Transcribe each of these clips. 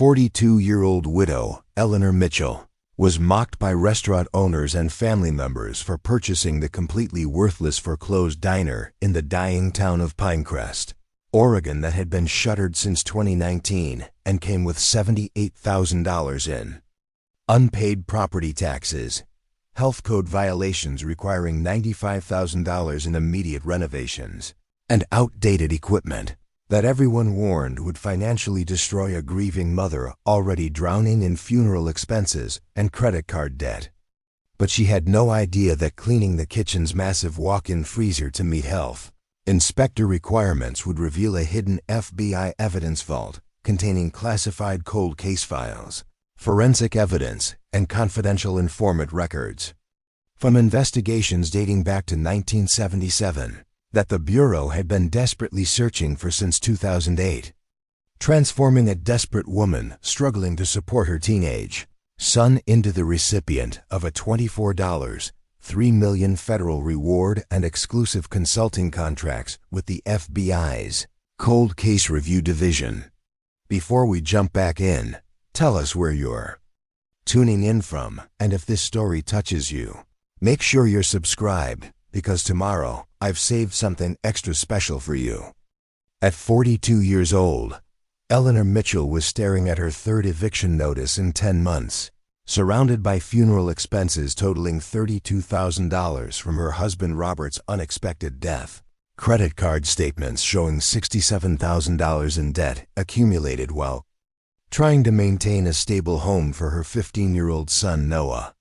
42-year-old widow, Eleanor Mitchell, was mocked by restaurant owners and family members for purchasing the completely worthless foreclosed diner in the dying town of Pinecrest, Oregon that had been shuttered since 2019 and came with $78,000 in unpaid property taxes, health code violations requiring $95,000 in immediate renovations, and outdated equipment that everyone warned would financially destroy a grieving mother already drowning in funeral expenses and credit card debt. But she had no idea that cleaning the kitchen's massive walk-in freezer to meet health inspector requirements would reveal a hidden FBI evidence vault containing classified cold case files, forensic evidence, and confidential informant records from investigations dating back to 1977 that the Bureau had been desperately searching for since 2008, transforming a desperate woman struggling to support her teenage son into the recipient of a $24, $3 million federal reward and exclusive consulting contracts with the FBI's Cold Case Review Division. Before we jump back in, tell us where you're tuning in from, and if this story touches you, make sure you're subscribed, because tomorrow I've saved something extra special for you. At 42 years old, Eleanor Mitchell was staring at her third eviction notice in 10 months, surrounded by funeral expenses totaling $32,000 from her husband Robert's unexpected death, credit card statements showing $67,000 in debt accumulated while trying to maintain a stable home for her 15-year-old son Noah,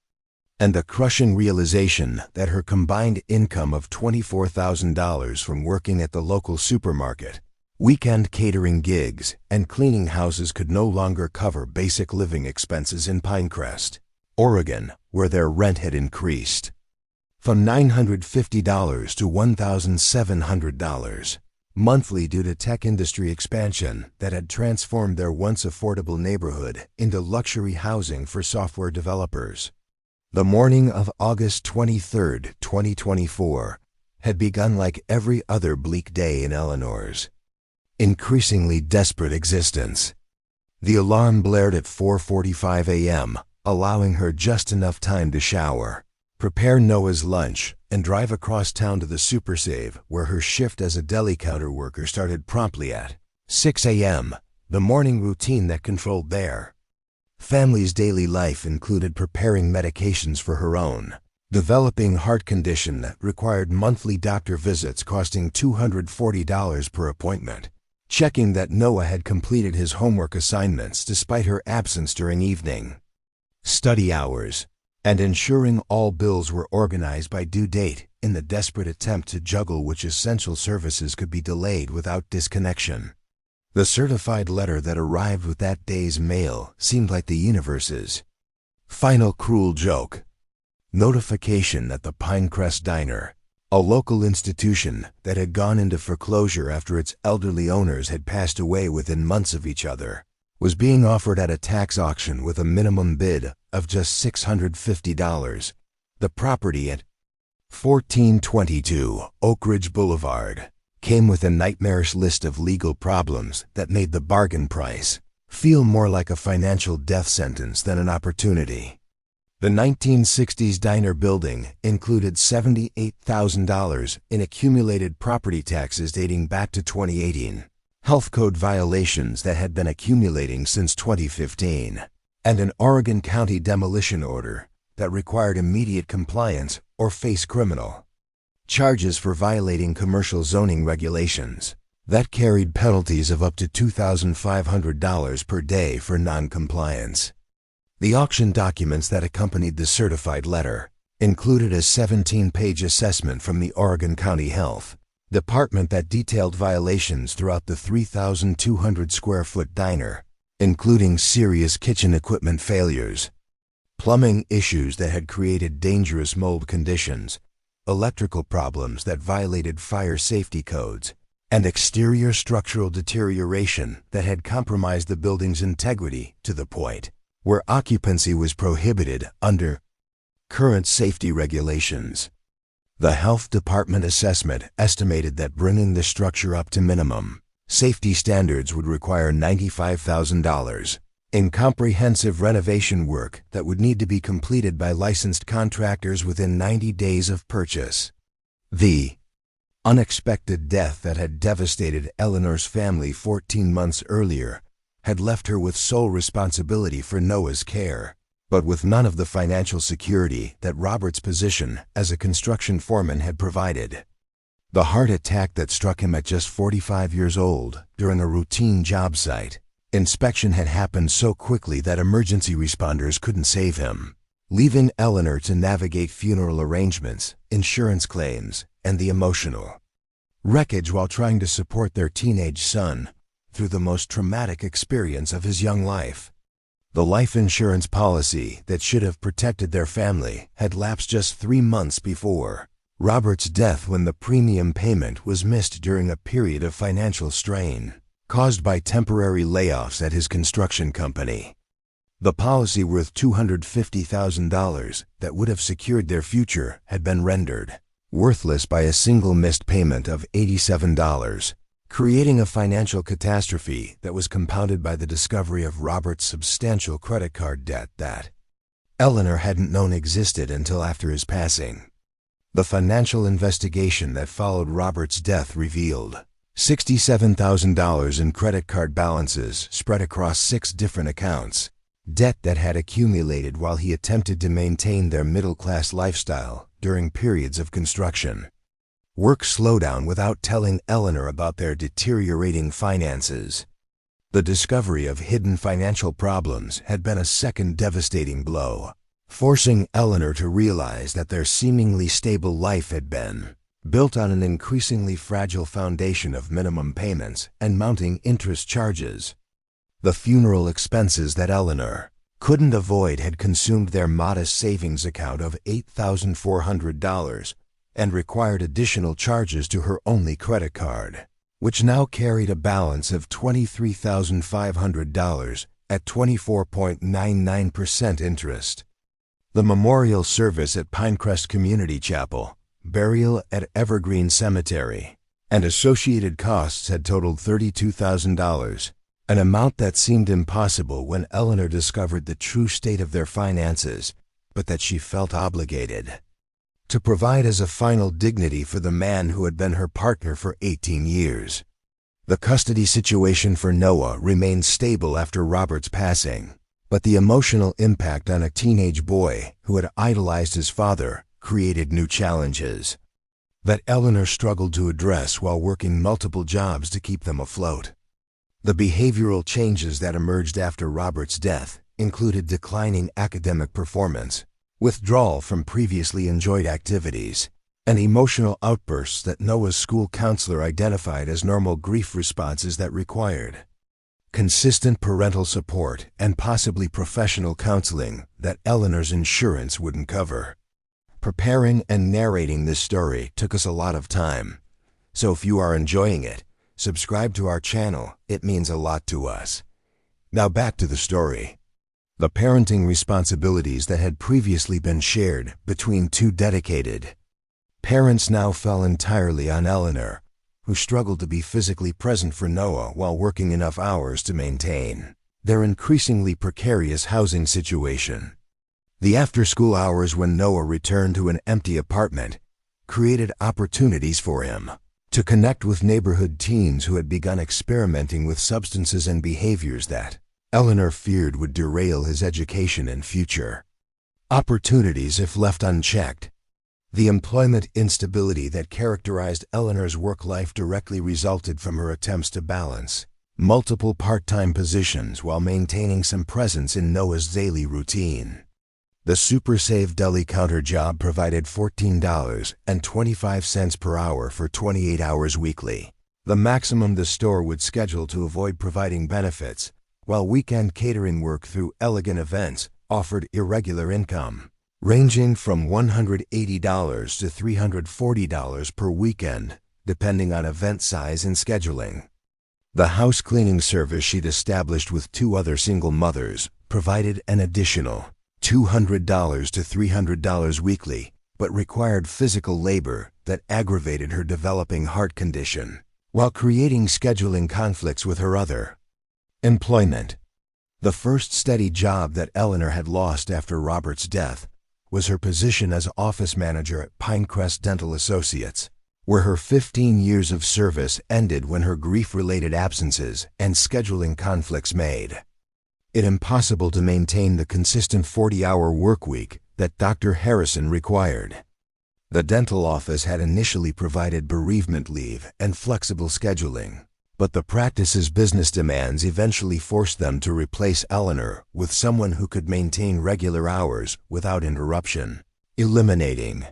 and the crushing realization that her combined income of $24,000 from working at the local supermarket, weekend catering gigs, and cleaning houses could no longer cover basic living expenses in Pinecrest, Oregon, where their rent had increased from $950 to $1,700 monthly due to tech industry expansion that had transformed their once affordable neighborhood into luxury housing for software developers. The morning of August 23, 2024, had begun like every other bleak day in Eleanor's increasingly desperate existence. The alarm blared at 4:45 a.m., allowing her just enough time to shower, prepare Noah's lunch, and drive across town to the SuperSave, where her shift as a deli counter worker started promptly at 6 a.m., the morning routine that controlled their family's daily life included preparing medications for her own developing heart condition that required monthly doctor visits costing $240 per appointment, checking that Noah had completed his homework assignments despite her absence during evening study hours, and ensuring all bills were organized by due date in the desperate attempt to juggle which essential services could be delayed without disconnection. The certified letter that arrived with that day's mail seemed like the universe's final cruel joke. Notification that the Pinecrest Diner, a local institution that had gone into foreclosure after its elderly owners had passed away within months of each other, was being offered at a tax auction with a minimum bid of just $650. The property at 1422 Oak Ridge Boulevard came with a nightmarish list of legal problems that made the bargain price feel more like a financial death sentence than an opportunity. The 1960s diner building included $78,000 in accumulated property taxes dating back to 2018, health code violations that had been accumulating since 2015, and an Oregon County demolition order that required immediate compliance or face criminal charges for violating commercial zoning regulations that carried penalties of up to $2,500 per day for non-compliance. The auction documents that accompanied the certified letter included a 17-page assessment from the Oregon County Health Department that detailed violations throughout the 3,200-square-foot diner, including serious kitchen equipment failures, plumbing issues that had created dangerous mold conditions, electrical problems that violated fire safety codes, and exterior structural deterioration that had compromised the building's integrity to the point where occupancy was prohibited under current safety regulations. The health department assessment estimated that bringing the structure up to minimum safety standards would require $95,000, in comprehensive renovation work that would need to be completed by licensed contractors within 90 days of purchase. The unexpected death that had devastated Eleanor's family 14 months earlier had left her with sole responsibility for Noah's care, but with none of the financial security that Robert's position as a construction foreman had provided. The heart attack that struck him at just 45 years old during a routine job site inspection had happened so quickly that emergency responders couldn't save him, leaving Eleanor to navigate funeral arrangements, insurance claims, and the emotional wreckage while trying to support their teenage son through the most traumatic experience of his young life. The life insurance policy that should have protected their family had lapsed just 3 months before Robert's death, when the premium payment was missed during a period of financial strain caused by temporary layoffs at his construction company. The policy, worth $250,000 that would have secured their future, had been rendered worthless by a single missed payment of $87, creating a financial catastrophe that was compounded by the discovery of Robert's substantial credit card debt that Eleanor hadn't known existed until after his passing. The financial investigation that followed Robert's death revealed $67,000 in credit card balances spread across 6 different accounts, debt that had accumulated while he attempted to maintain their middle-class lifestyle during periods of construction. Work slowdown without telling Eleanor about their deteriorating finances. The discovery of hidden financial problems had been a second devastating blow, forcing Eleanor to realize that their seemingly stable life had been built on an increasingly fragile foundation of minimum payments and mounting interest charges. The funeral expenses that Eleanor couldn't avoid had consumed their modest savings account of $8,400 and required additional charges to her only credit card, which now carried a balance of $23,500 at 24.99% interest. The memorial service at Pinecrest Community Chapel, burial at Evergreen Cemetery, and associated costs had totaled $32,000, an amount that seemed impossible when Eleanor discovered the true state of their finances, but that she felt obligated to provide as a final dignity for the man who had been her partner for 18 years. The custody situation for Noah remained stable after Robert's passing, but the emotional impact on a teenage boy who had idolized his father created new challenges that Eleanor struggled to address while working multiple jobs to keep them afloat. The behavioral changes that emerged after Robert's death included declining academic performance, withdrawal from previously enjoyed activities, and emotional outbursts that Noah's school counselor identified as normal grief responses that required consistent parental support and possibly professional counseling that Eleanor's insurance wouldn't cover. Preparing and narrating this story took us a lot of time, so if you are enjoying it, subscribe to our channel. It means a lot to us. Now back to the story. The parenting responsibilities that had previously been shared between 2 dedicated parents now fell entirely on Eleanor, who struggled to be physically present for Noah while working enough hours to maintain their increasingly precarious housing situation. The after-school hours when Noah returned to an empty apartment created opportunities for him to connect with neighborhood teens who had begun experimenting with substances and behaviors that Eleanor feared would derail his education and future. Opportunities if left unchecked. The employment instability that characterized Eleanor's work life directly resulted from her attempts to balance multiple part-time positions while maintaining some presence in Noah's daily routine. The SuperSave deli counter job provided $14.25 per hour for 28 hours weekly, the maximum the store would schedule to avoid providing benefits, while weekend catering work through Elegant Events offered irregular income, ranging from $180 to $340 per weekend, depending on event size and scheduling. The house cleaning service she'd established with 2 other single mothers provided an additional $200 to $300 weekly, but required physical labor that aggravated her developing heart condition, while creating scheduling conflicts with her other employment. The first steady job that Eleanor had lost after Robert's death was her position as office manager at Pinecrest Dental Associates, where her 15 years of service ended when her grief-related absences and scheduling conflicts made it impossible to maintain the consistent 40-hour workweek that Dr. Harrison required. The dental office had initially provided bereavement leave and flexible scheduling, but the practice's business demands eventually forced them to replace Eleanor with someone who could maintain regular hours without interruption, eliminating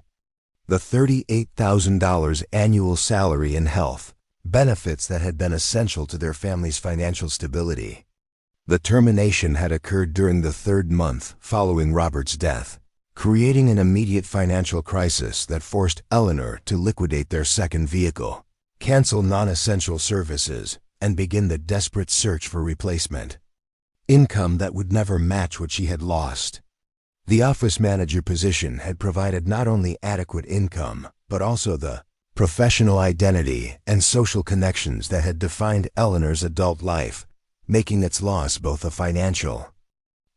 the $38,000 annual salary and health benefits that had been essential to their family's financial stability. The termination had occurred during the third month following Robert's death, creating an immediate financial crisis that forced Eleanor to liquidate their second vehicle, cancel non-essential services, and begin the desperate search for replacement income that would never match what she had lost. The office manager position had provided not only adequate income, but also the professional identity and social connections that had defined Eleanor's adult life, making its loss both a financial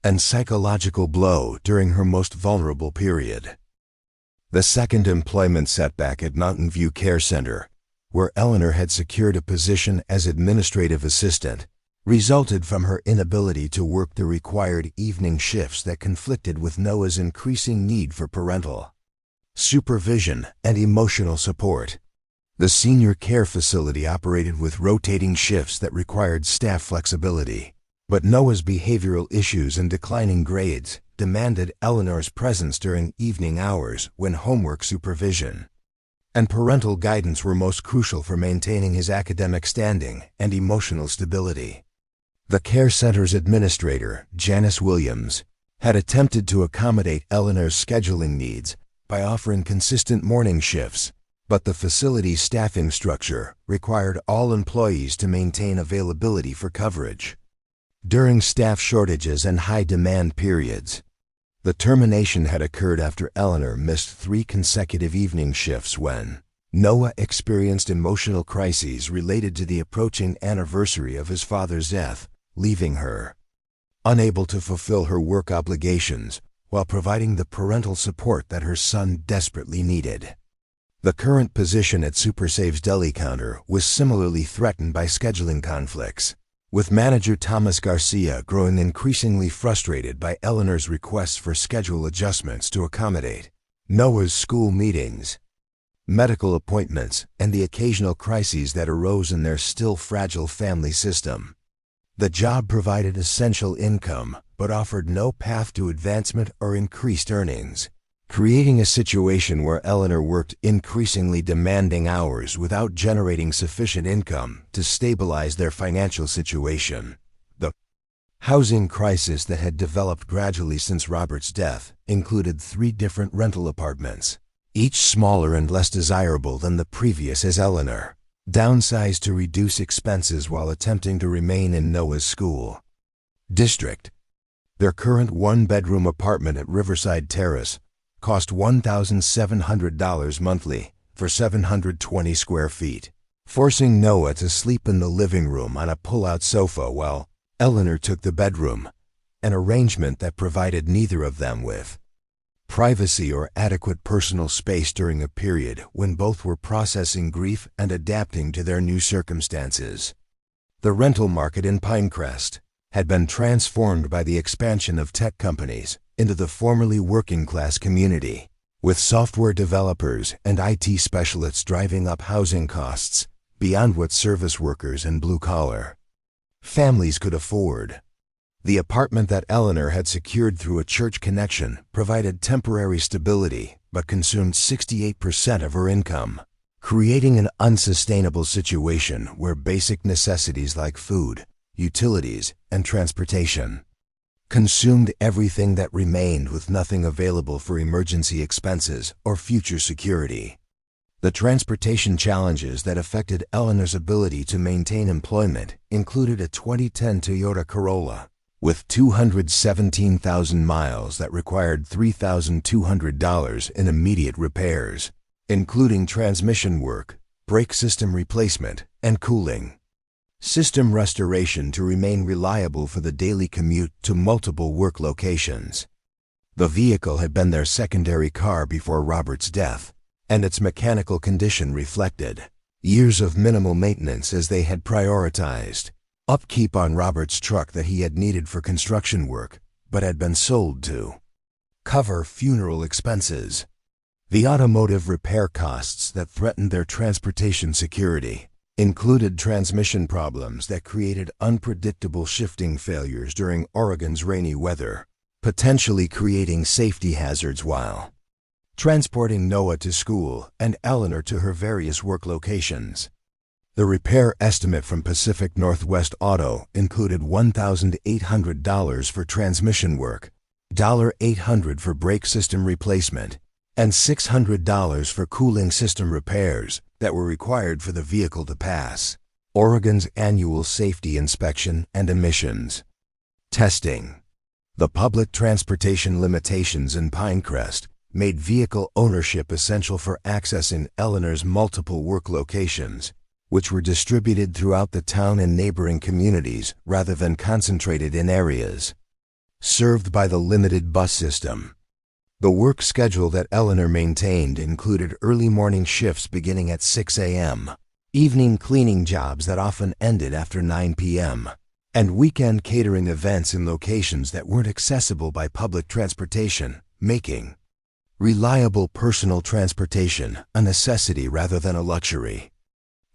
and psychological blow during her most vulnerable period. The second employment setback at Mountain View Care Center, where Eleanor had secured a position as administrative assistant, resulted from her inability to work the required evening shifts that conflicted with Noah's increasing need for parental supervision and emotional support. The senior care facility operated with rotating shifts that required staff flexibility, but Noah's behavioral issues and declining grades demanded Eleanor's presence during evening hours when homework supervision and parental guidance were most crucial for maintaining his academic standing and emotional stability. The care center's administrator, Janice Williams, had attempted to accommodate Eleanor's scheduling needs by offering consistent morning shifts, but the facility's staffing structure required all employees to maintain availability for coverage during staff shortages and high-demand periods. The termination had occurred after Eleanor missed 3 consecutive evening shifts when Noah experienced emotional crises related to the approaching anniversary of his father's death, leaving her unable to fulfill her work obligations while providing the parental support that her son desperately needed. The current position at SuperSave's deli counter was similarly threatened by scheduling conflicts, with manager Thomas Garcia growing increasingly frustrated by Eleanor's requests for schedule adjustments to accommodate Noah's school meetings, medical appointments, and the occasional crises that arose in their still fragile family system. The job provided essential income, but offered no path to advancement or increased earnings, creating a situation where Eleanor worked increasingly demanding hours without generating sufficient income to stabilize their financial situation. The housing crisis that had developed gradually since Robert's death included 3 different rental apartments, each smaller and less desirable than the previous, as Eleanor downsized to reduce expenses while attempting to remain in Noah's school district. Their current 1-bedroom apartment at Riverside Terrace cost $1,700 monthly for 720 square feet, forcing Noah to sleep in the living room on a pull-out sofa while Eleanor took the bedroom, an arrangement that provided neither of them with privacy or adequate personal space during a period when both were processing grief and adapting to their new circumstances. The rental market in Pinecrest had been transformed by the expansion of tech companies into the formerly working-class community, with software developers and IT specialists driving up housing costs beyond what service workers and blue-collar families could afford. The apartment that Eleanor had secured through a church connection provided temporary stability but consumed 68% of her income, creating an unsustainable situation where basic necessities like food, utilities, and transportation consumed everything that remained, with nothing available for emergency expenses or future security. The transportation challenges that affected Eleanor's ability to maintain employment included a 2010 Toyota Corolla with 217,000 miles that required $3,200 in immediate repairs, including transmission work, brake system replacement, and cooling. System restoration to remain reliable for the daily commute to multiple work locations. The vehicle had been their secondary car before Robert's death, and its mechanical condition reflected years of minimal maintenance as they had prioritized upkeep on Robert's truck that he had needed for construction work, but had been sold to cover funeral expenses. The automotive repair costs that threatened their transportation security included transmission problems that created unpredictable shifting failures during Oregon's rainy weather, potentially creating safety hazards while transporting Noah to school and Eleanor to her various work locations. The repair estimate from Pacific Northwest Auto included $1,800 for transmission work, $800 for brake system replacement, and $600 for cooling system repairs that were required for the vehicle to pass Oregon's annual safety inspection and emissions testing. The public transportation limitations in Pinecrest made vehicle ownership essential for accessing Eleanor's multiple work locations, which were distributed throughout the town and neighboring communities rather than concentrated in areas served by the limited bus system. The work schedule that Eleanor maintained included early morning shifts beginning at 6 a.m., evening cleaning jobs that often ended after 9 p.m., and weekend catering events in locations that weren't accessible by public transportation, making reliable personal transportation a necessity rather than a luxury.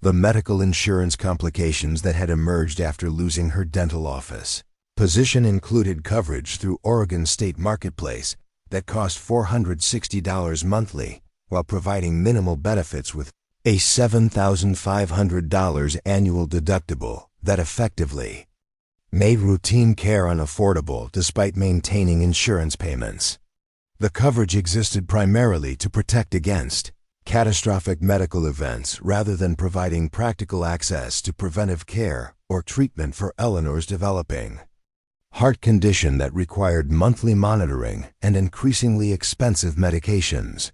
The medical insurance complications that had emerged after losing her dental office position included coverage through Oregon State Marketplace that cost $460 monthly, while providing minimal benefits with a $7,500 annual deductible that effectively made routine care unaffordable despite maintaining insurance payments. The coverage existed primarily to protect against catastrophic medical events rather than providing practical access to preventive care or treatment for Eleanor's developing heart condition that required monthly monitoring and increasingly expensive medications.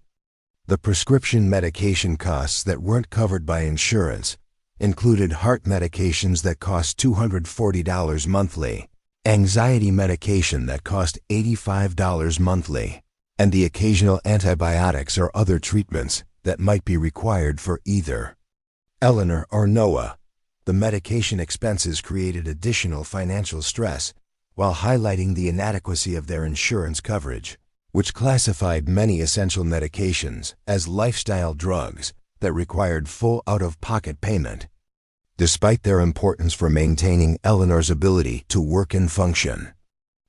The prescription medication costs that weren't covered by insurance included heart medications that cost $240 monthly, anxiety medication that cost $85 monthly, and the occasional antibiotics or other treatments that might be required for either Eleanor or Noah. The medication expenses created additional financial stress while highlighting the inadequacy of their insurance coverage, which classified many essential medications as lifestyle drugs that required full out-of-pocket payment. Despite their importance for maintaining Eleanor's ability to work and function,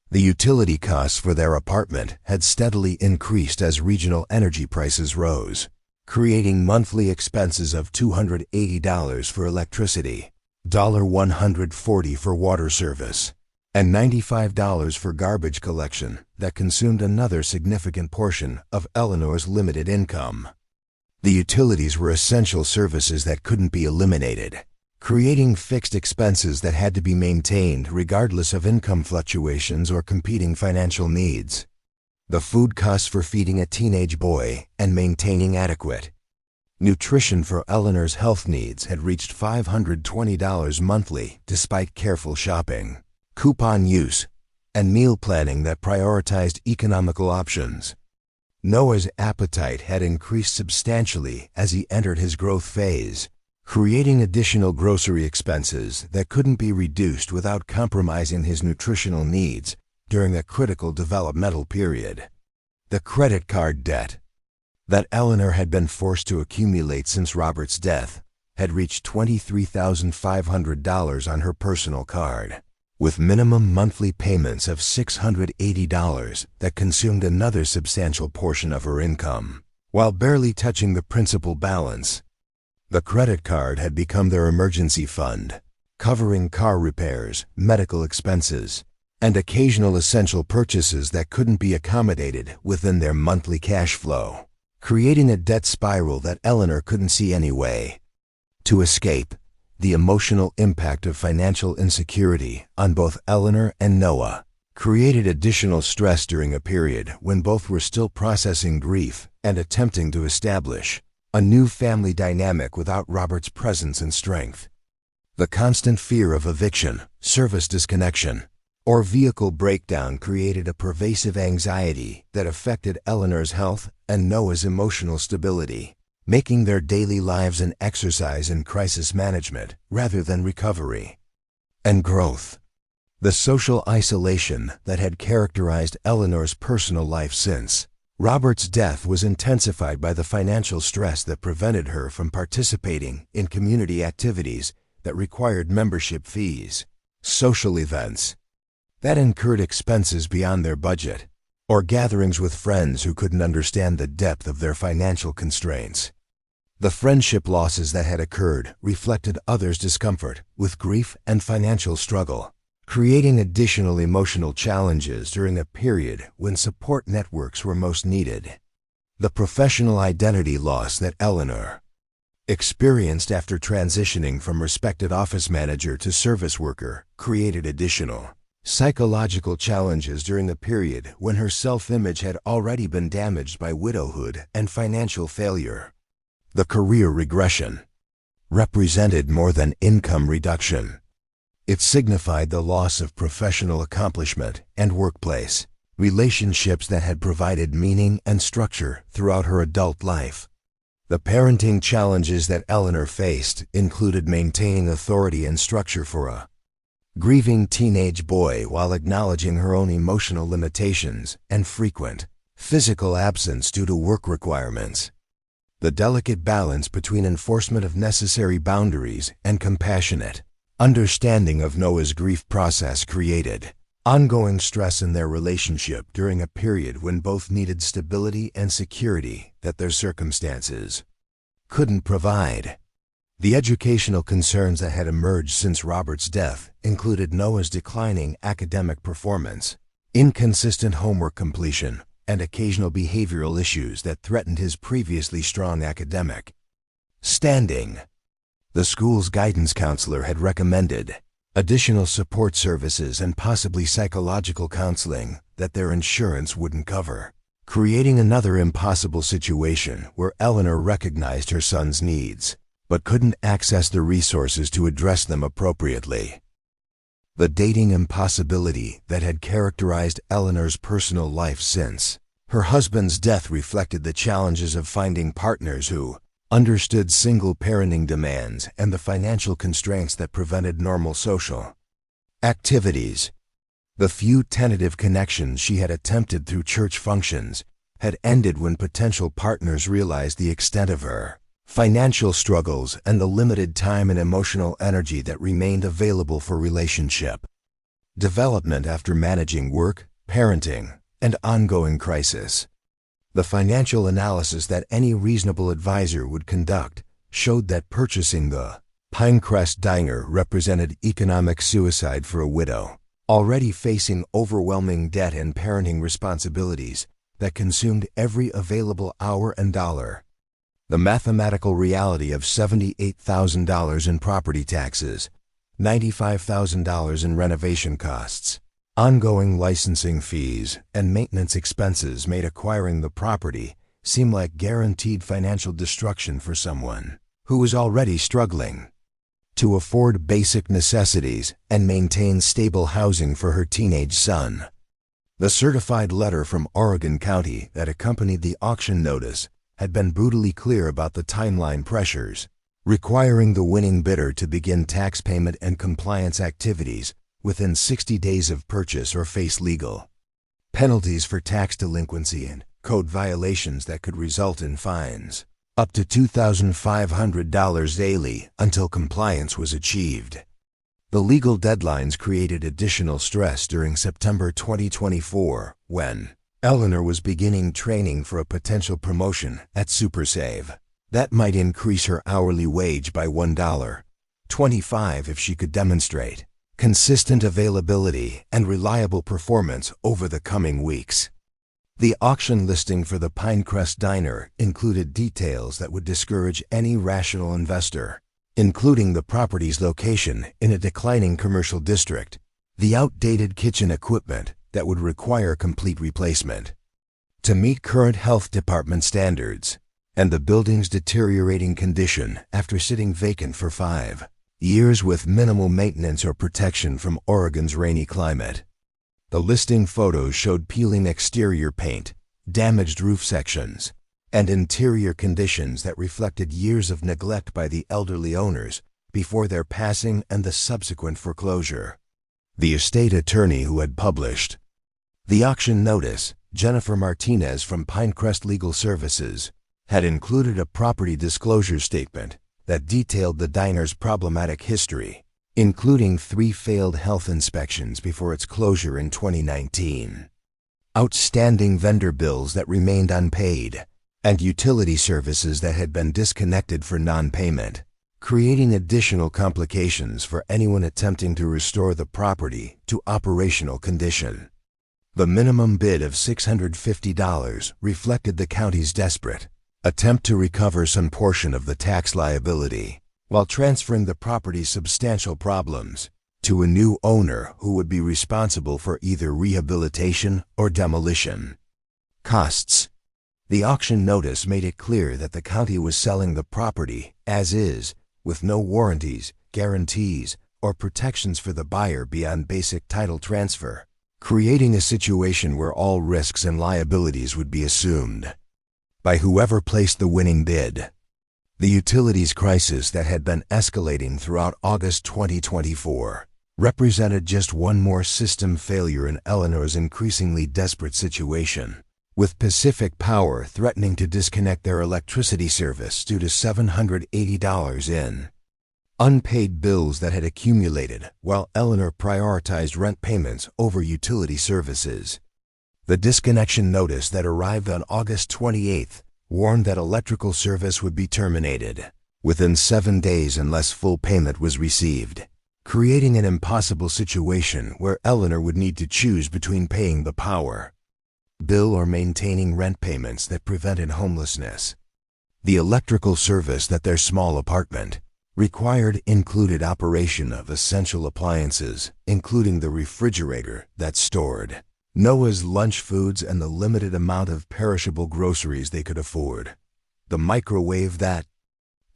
the utility costs for their apartment had steadily increased as regional energy prices rose, creating monthly expenses of $280 for electricity, $140 for water service, and $95 for garbage collection that consumed another significant portion of Eleanor's limited income. The utilities were essential services that couldn't be eliminated, creating fixed expenses that had to be maintained regardless of income fluctuations or competing financial needs. The food costs for feeding a teenage boy and maintaining adequate nutrition for Eleanor's health needs had reached $520 monthly despite careful shopping, coupon use, and meal planning that prioritized economical options. Noah's appetite had increased substantially as he entered his growth phase, creating additional grocery expenses that couldn't be reduced without compromising his nutritional needs during a critical developmental period. The credit card debt that Eleanor had been forced to accumulate since Robert's death had reached $23,500 on her personal card, with minimum monthly payments of $680 that consumed another substantial portion of her income, while barely touching the principal balance. The credit card had become their emergency fund, covering car repairs, medical expenses, and occasional essential purchases that couldn't be accommodated within their monthly cash flow, creating a debt spiral that Eleanor couldn't see any way to escape. The emotional impact of financial insecurity on both Eleanor and Noah created additional stress during a period when both were still processing grief and attempting to establish a new family dynamic without Robert's presence and strength. The constant fear of eviction, service disconnection, or vehicle breakdown created a pervasive anxiety that affected Eleanor's health and Noah's emotional stability, making their daily lives an exercise in crisis management rather than recovery and growth. The social isolation that had characterized Eleanor's personal life since Robert's death was intensified by the financial stress that prevented her from participating in community activities that required membership fees, social events that incurred expenses beyond their budget, or gatherings with friends who couldn't understand the depth of their financial constraints. The friendship losses that had occurred reflected others' discomfort with grief and financial struggle, creating additional emotional challenges during a period when support networks were most needed. The professional identity loss that Eleanor experienced after transitioning from respected office manager to service worker created additional psychological challenges during a period when her self-image had already been damaged by widowhood and financial failure. The career regression represented more than income reduction. It signified the loss of professional accomplishment and workplace relationships that had provided meaning and structure throughout her adult life. The parenting challenges that Eleanor faced included maintaining authority and structure for a grieving teenage boy while acknowledging her own emotional limitations and frequent physical absence due to work requirements. The delicate balance between enforcement of necessary boundaries and compassionate understanding of Noah's grief process created ongoing stress in their relationship during a period when both needed stability and security that their circumstances couldn't provide. The educational concerns that had emerged since Robert's death included Noah's declining academic performance, inconsistent homework completion, and occasional behavioral issues that threatened his previously strong academic standing. The school's guidance counselor had recommended additional support services and possibly psychological counseling that their insurance wouldn't cover, creating another impossible situation where Eleanor recognized her son's needs but couldn't access the resources to address them appropriately. The dating impossibility that had characterized Eleanor's personal life since her husband's death reflected the challenges of finding partners who understood single parenting demands and the financial constraints that prevented normal social activities. The few tentative connections she had attempted through church functions had ended when potential partners realized the extent of her financial struggles and the limited time and emotional energy that remained available for relationship development after managing work, parenting, and ongoing crisis. The financial analysis that any reasonable advisor would conduct showed that purchasing the Pinecrest diner represented economic suicide for a widow, already facing overwhelming debt and parenting responsibilities that consumed every available hour and dollar. The mathematical reality of $78,000 in property taxes, $95,000 in renovation costs, ongoing licensing fees, and maintenance expenses made acquiring the property seem like guaranteed financial destruction for someone who was already struggling to afford basic necessities and maintain stable housing for her teenage son. The certified letter from Oregon County that accompanied the auction notice had been brutally clear about the timeline pressures, requiring the winning bidder to begin tax payment and compliance activities within 60 days of purchase or face legal penalties for tax delinquency and code violations that could result in fines up to $2,500 daily until compliance was achieved. The legal deadlines created additional stress during September 2024 when Eleanor was beginning training for a potential promotion at SuperSave that might increase her hourly wage by $1.25 if she could demonstrate consistent availability and reliable performance over the coming weeks. The auction listing for the Pinecrest diner included details that would discourage any rational investor, including the property's location in a declining commercial district, the outdated kitchen equipment that would require complete replacement to meet current health department standards, and the building's deteriorating condition after sitting vacant for 5 Years with minimal maintenance or protection from Oregon's rainy climate. The listing photos showed peeling exterior paint, damaged roof sections, and interior conditions that reflected years of neglect by the elderly owners before their passing and the subsequent foreclosure. The estate attorney who had published the auction notice, Jennifer Martinez from Pinecrest Legal Services, had included a property disclosure statement that detailed the diner's problematic history, including 3 failed health inspections before its closure in 2019, outstanding vendor bills that remained unpaid, and utility services that had been disconnected for non-payment, creating additional complications for anyone attempting to restore the property to operational condition. The minimum bid of $650 reflected the county's desperate attempt to recover some portion of the tax liability, while transferring the property's substantial problems to a new owner who would be responsible for either rehabilitation or demolition. Costs. The auction notice made it clear that the county was selling the property as is, with no warranties, guarantees, or protections for the buyer beyond basic title transfer, creating a situation where all risks and liabilities would be assumed by whoever placed the winning bid. The utilities crisis that had been escalating throughout August 2024 represented just one more system failure in Eleanor's increasingly desperate situation, with Pacific Power threatening to disconnect their electricity service due to $780 in unpaid bills that had accumulated while Eleanor prioritized rent payments over utility services. The disconnection notice that arrived on August 28th warned that electrical service would be terminated within 7 days unless full payment was received, creating an impossible situation where Eleanor would need to choose between paying the power bill or maintaining rent payments that prevented homelessness. The electrical service that their small apartment required included operation of essential appliances, including the refrigerator that stored Noah's lunch foods and the limited amount of perishable groceries they could afford, the microwave that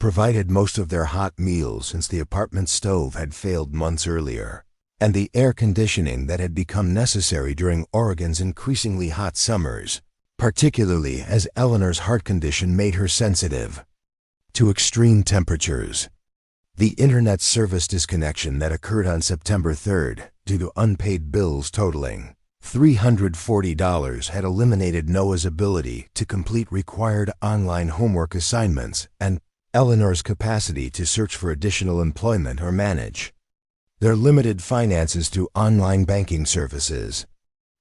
provided most of their hot meals since the apartment stove had failed months earlier, and the air conditioning that had become necessary during Oregon's increasingly hot summers, particularly as Eleanor's heart condition made her sensitive to extreme temperatures. The internet service disconnection that occurred on September 3rd due to unpaid bills totaling $340 had eliminated Noah's ability to complete required online homework assignments and Eleanor's capacity to search for additional employment or manage their limited finances through online banking services.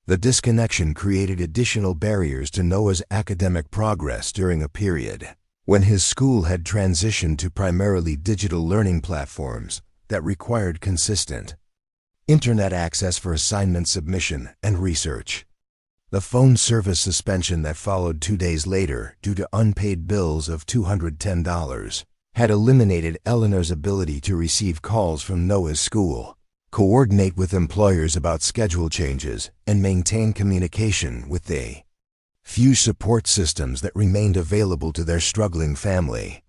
The disconnection created additional barriers to Noah's academic progress during a period when his school had transitioned to primarily digital learning platforms that required consistent internet access for assignment submission and research. The phone service suspension that followed 2 days later due to unpaid bills of $210 had eliminated Eleanor's ability to receive calls from Noah's school, coordinate with employers about schedule changes, and maintain communication with the few support systems that remained available to their struggling family.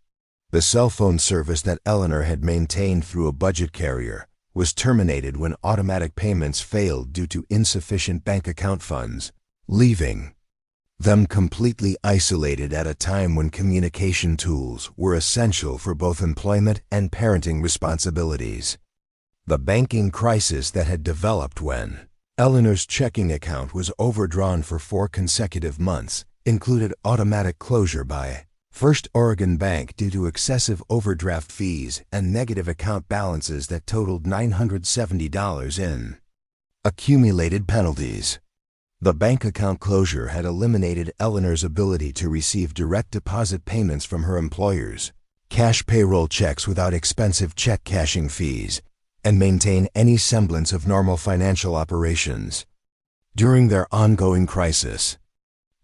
The cell phone service that Eleanor had maintained through a budget carrier was terminated when automatic payments failed due to insufficient bank account funds, leaving them completely isolated at a time when communication tools were essential for both employment and parenting responsibilities. The banking crisis that had developed when Eleanor's checking account was overdrawn for 4 consecutive months included automatic closure by First Oregon Bank due to excessive overdraft fees and negative account balances that totaled $970 in accumulated penalties. The bank account closure had eliminated Eleanor's ability to receive direct deposit payments from her employers, cash payroll checks without expensive check cashing fees, and maintain any semblance of normal financial operations. During their ongoing crisis,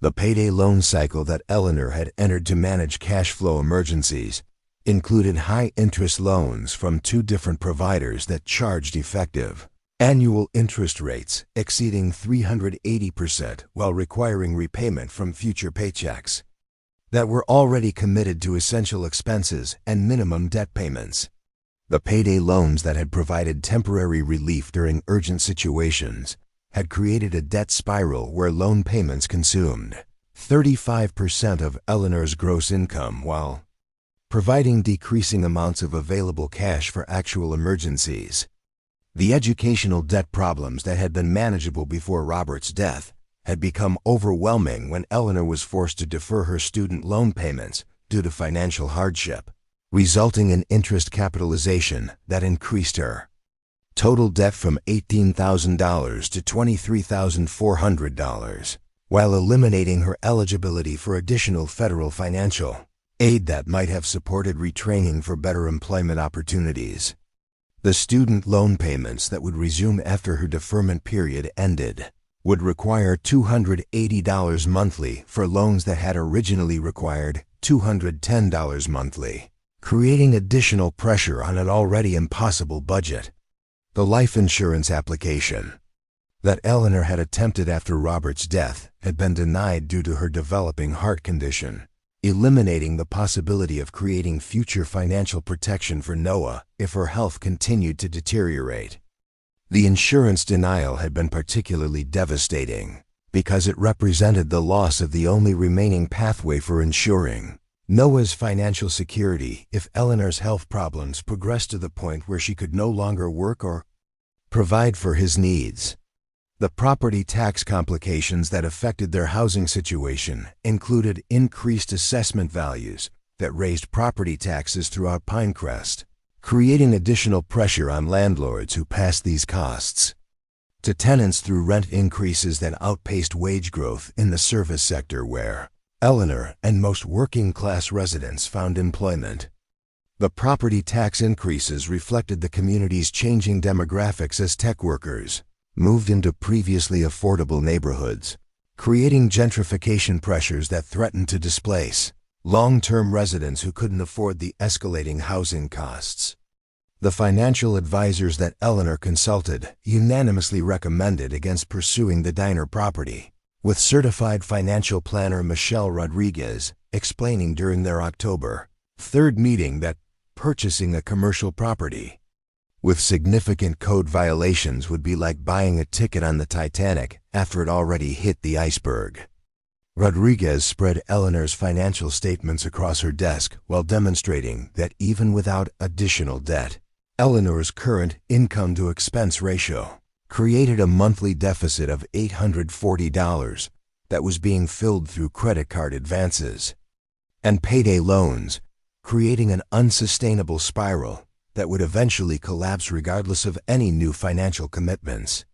the payday loan cycle that Eleanor had entered to manage cash flow emergencies included high-interest loans from 2 different providers that charged effective annual interest rates exceeding 380% while requiring repayment from future paychecks that were already committed to essential expenses and minimum debt payments. The payday loans that had provided temporary relief during urgent situations had created a debt spiral where loan payments consumed 35% of Eleanor's gross income while providing decreasing amounts of available cash for actual emergencies. The educational debt problems that had been manageable before Robert's death had become overwhelming when Eleanor was forced to defer her student loan payments due to financial hardship, resulting in interest capitalization that increased her total debt from $18,000 to $23,400, while eliminating her eligibility for additional federal financial aid that might have supported retraining for better employment opportunities. The student loan payments that would resume after her deferment period ended would require $280 monthly for loans that had originally required $210 monthly, creating additional pressure on an already impossible budget. The life insurance application that Eleanor had attempted after Robert's death had been denied due to her developing heart condition, eliminating the possibility of creating future financial protection for Noah if her health continued to deteriorate. The insurance denial had been particularly devastating because it represented the loss of the only remaining pathway for ensuring Noah's financial security if Eleanor's health problems progressed to the point where she could no longer work or provide for his needs. The property tax complications that affected their housing situation included increased assessment values that raised property taxes throughout Pinecrest, creating additional pressure on landlords who passed these costs to tenants through rent increases that outpaced wage growth in the service sector where Eleanor and most working-class residents found employment. The property tax increases reflected the community's changing demographics as tech workers moved into previously affordable neighborhoods, creating gentrification pressures that threatened to displace long-term residents who couldn't afford the escalating housing costs. The financial advisors that Eleanor consulted unanimously recommended against pursuing the diner property, with certified financial planner Michelle Rodriguez explaining during their October 3rd meeting that purchasing a commercial property with significant code violations would be like buying a ticket on the Titanic after it already hit the iceberg. Rodriguez spread Eleanor's financial statements across her desk while demonstrating that even without additional debt, Eleanor's current income-to-expense ratio created a monthly deficit of $840 that was being filled through credit card advances and payday loans, creating an unsustainable spiral that would eventually collapse regardless of any new financial commitments.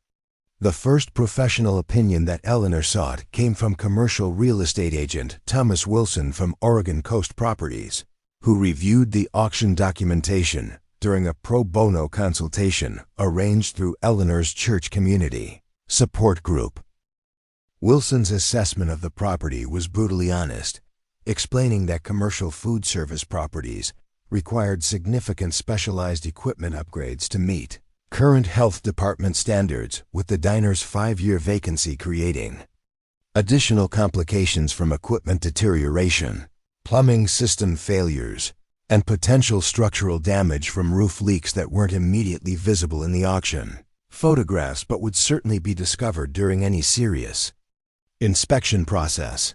The first professional opinion that Eleanor sought came from commercial real estate agent Thomas Wilson from Oregon Coast Properties, who reviewed the auction documentation during a pro bono consultation arranged through Eleanor's church community support group. Wilson's assessment of the property was brutally honest, explaining that commercial food service properties required significant specialized equipment upgrades to meet current health department standards, with the diner's 5-year vacancy creating additional complications from equipment deterioration, plumbing system failures, and potential structural damage from roof leaks that weren't immediately visible in the auction photographs but would certainly be discovered during any serious inspection process.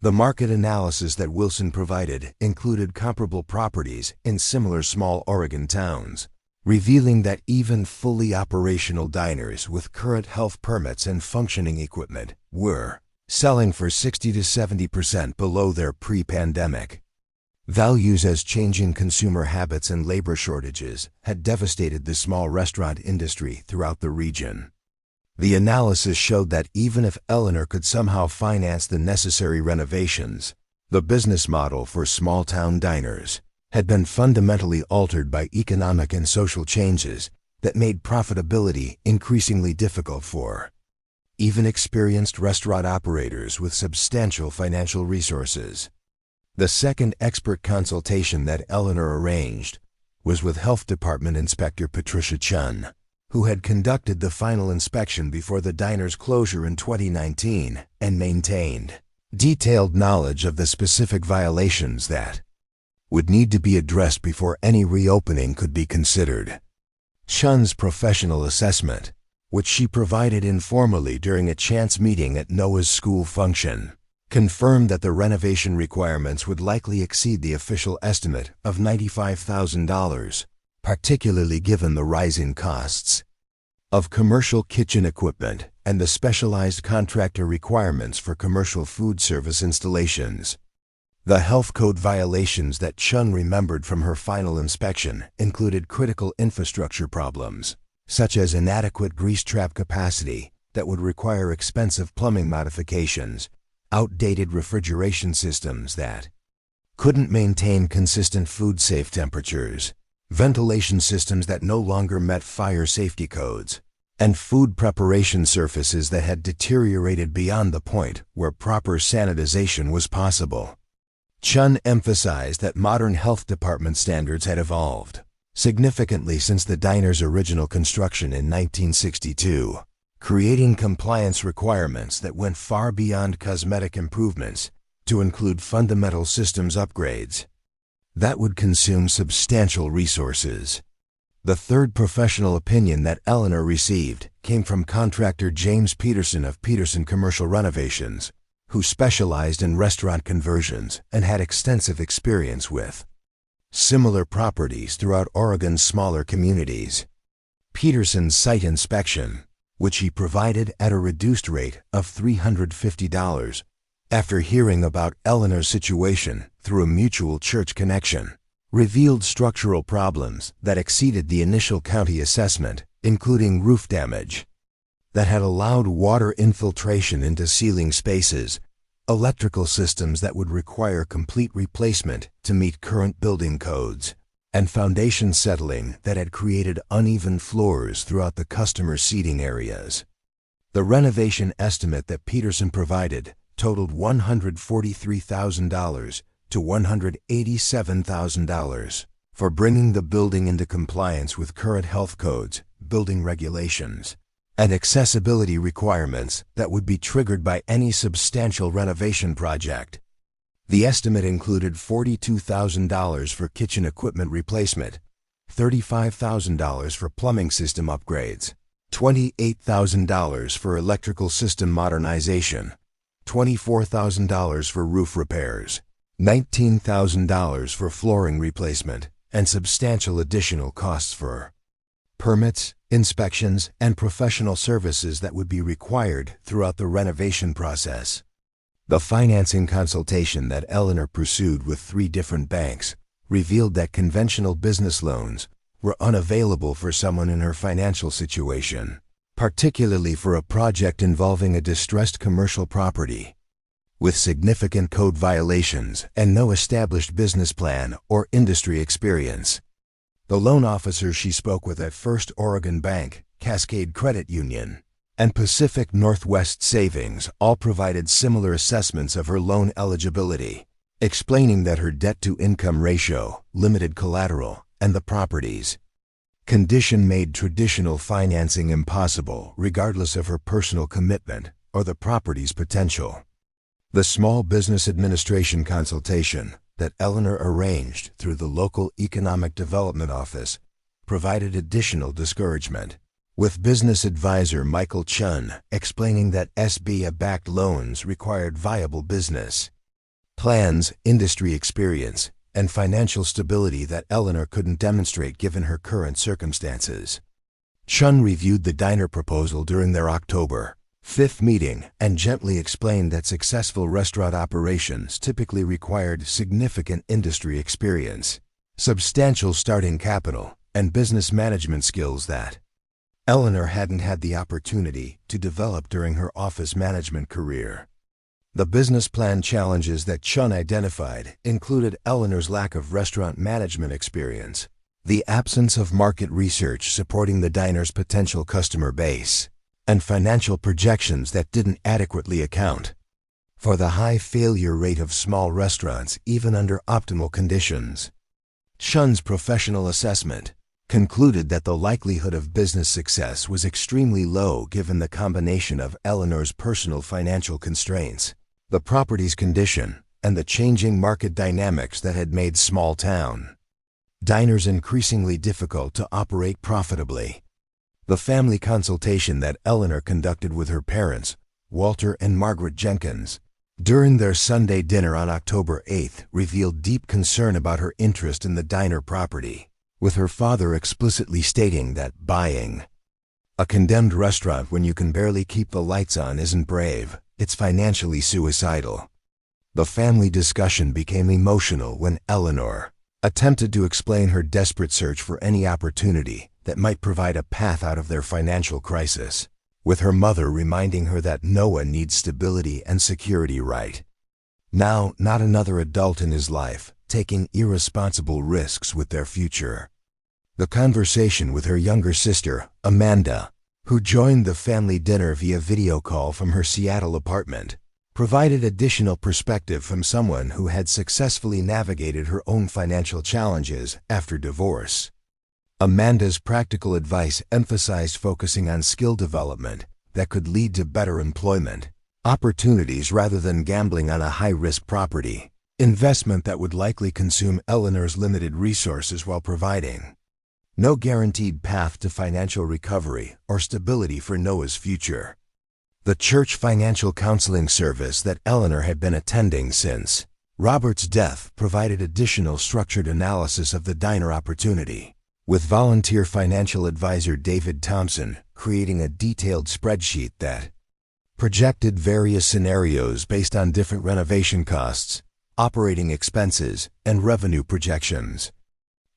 The market analysis that Wilson provided included comparable properties in similar small Oregon towns, revealing that even fully operational diners with current health permits and functioning equipment were selling for 60 to 70% below their pre-pandemic values as changing consumer habits and labor shortages had devastated the small restaurant industry throughout the region. The analysis showed that even if Eleanor could somehow finance the necessary renovations, the business model for small-town diners had been fundamentally altered by economic and social changes that made profitability increasingly difficult for even experienced restaurant operators with substantial financial resources. The second expert consultation that Eleanor arranged was with Health Department Inspector Patricia Chun, who had conducted the final inspection before the diner's closure in 2019 and maintained detailed knowledge of the specific violations that would need to be addressed before any reopening could be considered. Chun's professional assessment, which she provided informally during a chance meeting at Noah's school function, confirmed that the renovation requirements would likely exceed the official estimate of $95,000, particularly given the rising costs of commercial kitchen equipment and the specialized contractor requirements for commercial food service installations. The health code violations that Chun remembered from her final inspection included critical infrastructure problems, such as inadequate grease trap capacity that would require expensive plumbing modifications, outdated refrigeration systems that couldn't maintain consistent food-safe temperatures, ventilation systems that no longer met fire safety codes, and food preparation surfaces that had deteriorated beyond the point where proper sanitization was possible. Chun emphasized that modern health department standards had evolved significantly since the diner's original construction in 1962, creating compliance requirements that went far beyond cosmetic improvements to include fundamental systems upgrades that would consume substantial resources. The third professional opinion that Eleanor received came from contractor James Peterson of Peterson Commercial Renovations, who specialized in restaurant conversions and had extensive experience with similar properties throughout Oregon's smaller communities. Peterson's site inspection, which he provided at a reduced rate of $350 after hearing about Eleanor's situation through a mutual church connection, revealed structural problems that exceeded the initial county assessment, including roof damage that had allowed water infiltration into ceiling spaces, electrical systems that would require complete replacement to meet current building codes, and foundation settling that had created uneven floors throughout the customer seating areas. The renovation estimate that Peterson provided totaled $143,000 to $187,000 for bringing the building into compliance with current health codes, building regulations, and accessibility requirements that would be triggered by any substantial renovation project. The estimate included $42,000 for kitchen equipment replacement, $35,000 for plumbing system upgrades, $28,000 for electrical system modernization, $24,000 for roof repairs, $19,000 for flooring replacement, and substantial additional costs for permits, inspections, and professional services that would be required throughout the renovation process. The financing consultation that Eleanor pursued with 3 different banks revealed that conventional business loans were unavailable for someone in her financial situation, particularly for a project involving a distressed commercial property with significant code violations and no established business plan or industry experience. The loan officers she spoke with at First Oregon Bank, Cascade Credit Union, and Pacific Northwest Savings all provided similar assessments of her loan eligibility, explaining that her debt-to-income ratio, limited collateral, and the property's condition made traditional financing impossible regardless of her personal commitment or the property's potential. The Small Business Administration consultation that Eleanor arranged through the local Economic Development Office provided additional discouragement, with business advisor Michael Chun explaining that SBA-backed loans required viable business plans, industry experience, and financial stability that Eleanor couldn't demonstrate given her current circumstances. Chun reviewed the diner proposal during their October 5th meeting and gently explained that successful restaurant operations typically required significant industry experience, substantial starting capital, and business management skills that Eleanor hadn't had the opportunity to develop during her office management career. The business plan challenges that Chun identified included Eleanor's lack of restaurant management experience, the absence of market research supporting the diner's potential customer base, and financial projections that didn't adequately account for the high failure rate of small restaurants even under optimal conditions. Chun's professional assessment concluded that the likelihood of business success was extremely low given the combination of Eleanor's personal financial constraints, the property's condition, and the changing market dynamics that had made small-town diners increasingly difficult to operate profitably. The family consultation that Eleanor conducted with her parents, Walter and Margaret Jenkins, during their Sunday dinner on October 8th revealed deep concern about her interest in the diner property, with her father explicitly stating that buying a condemned restaurant when you can barely keep the lights on isn't brave, it's financially suicidal. The family discussion became emotional when Eleanor attempted to explain her desperate search for any opportunity that might provide a path out of their financial crisis, with her mother reminding her that Noah needs stability and security right now, not another adult in his life taking irresponsible risks with their future. The conversation with her younger sister, Amanda, who joined the family dinner via video call from her Seattle apartment, provided additional perspective from someone who had successfully navigated her own financial challenges after divorce. Amanda's practical advice emphasized focusing on skill development that could lead to better employment opportunities rather than gambling on a high-risk property investment that would likely consume Eleanor's limited resources while providing no guaranteed path to financial recovery or stability for Noah's future. The church financial counseling service that Eleanor had been attending since Robert's death provided additional structured analysis of the diner opportunity, with volunteer financial advisor David Thompson creating a detailed spreadsheet that projected various scenarios based on different renovation costs, operating expenses, and revenue projections.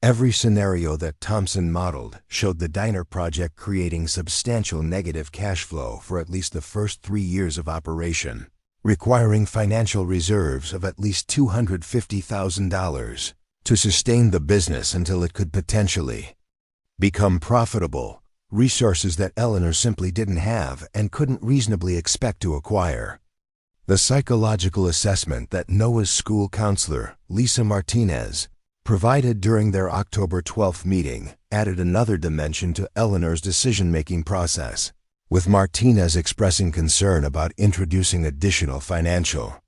Every scenario that Thompson modeled showed the diner project creating substantial negative cash flow for at least the first 3 years of operation, requiring financial reserves of at least $250,000 to sustain the business until it could potentially become profitable, resources that Eleanor simply didn't have and couldn't reasonably expect to acquire. The psychological assessment that Noah's school counselor, Lisa Martinez, provided during their October 12th meeting added another dimension to Eleanor's decision-making process, with Martinez expressing concern about introducing additional financial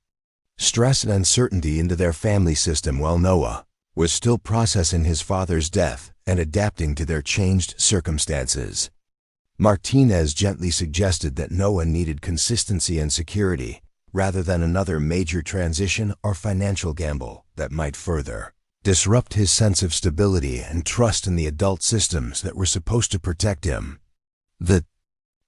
stress and uncertainty into their family system while Noah was still processing his father's death and adapting to their changed circumstances. Martinez gently suggested that Noah needed consistency and security rather than another major transition or financial gamble that might further disrupt his sense of stability and trust in the adult systems that were supposed to protect him. The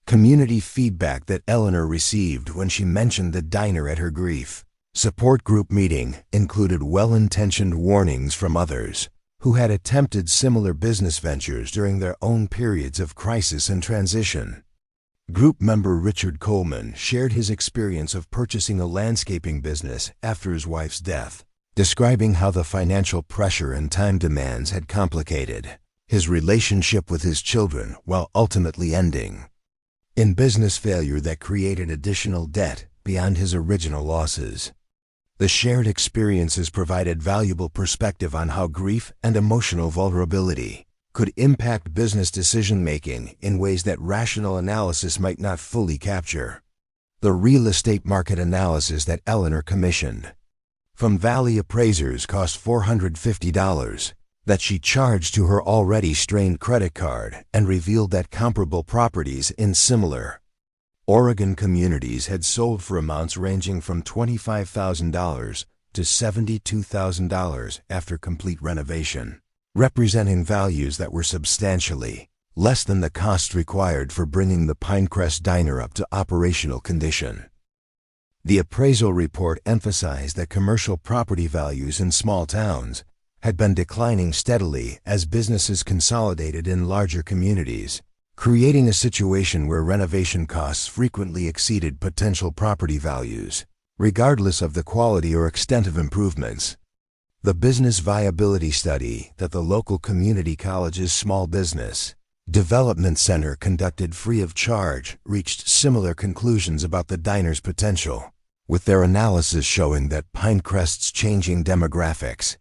community feedback that Eleanor received when she mentioned the diner at her grief support group meeting included well-intentioned warnings from others who had attempted similar business ventures during their own periods of crisis and transition. Group member Richard Coleman shared his experience of purchasing a landscaping business after his wife's death, describing how the financial pressure and time demands had complicated his relationship with his children while ultimately ending in business failure that created additional debt beyond his original losses. The shared experiences provided valuable perspective on how grief and emotional vulnerability could impact business decision-making in ways that rational analysis might not fully capture. The real estate market analysis that Eleanor commissioned from Valley appraisers cost $450 that she charged to her already strained credit card and revealed that comparable properties in similar Oregon communities had sold for amounts ranging from $25,000 to $72,000 after complete renovation, representing values that were substantially less than the cost required for bringing the Pinecrest diner up to operational condition. The appraisal report emphasized that commercial property values in small towns had been declining steadily as businesses consolidated in larger communities, creating a situation where renovation costs frequently exceeded potential property values, regardless of the quality or extent of improvements. The business viability study that the local community college's Small Business Development Center conducted free of charge reached similar conclusions about the diner's potential, with their analysis showing that Pinecrest's changing demographics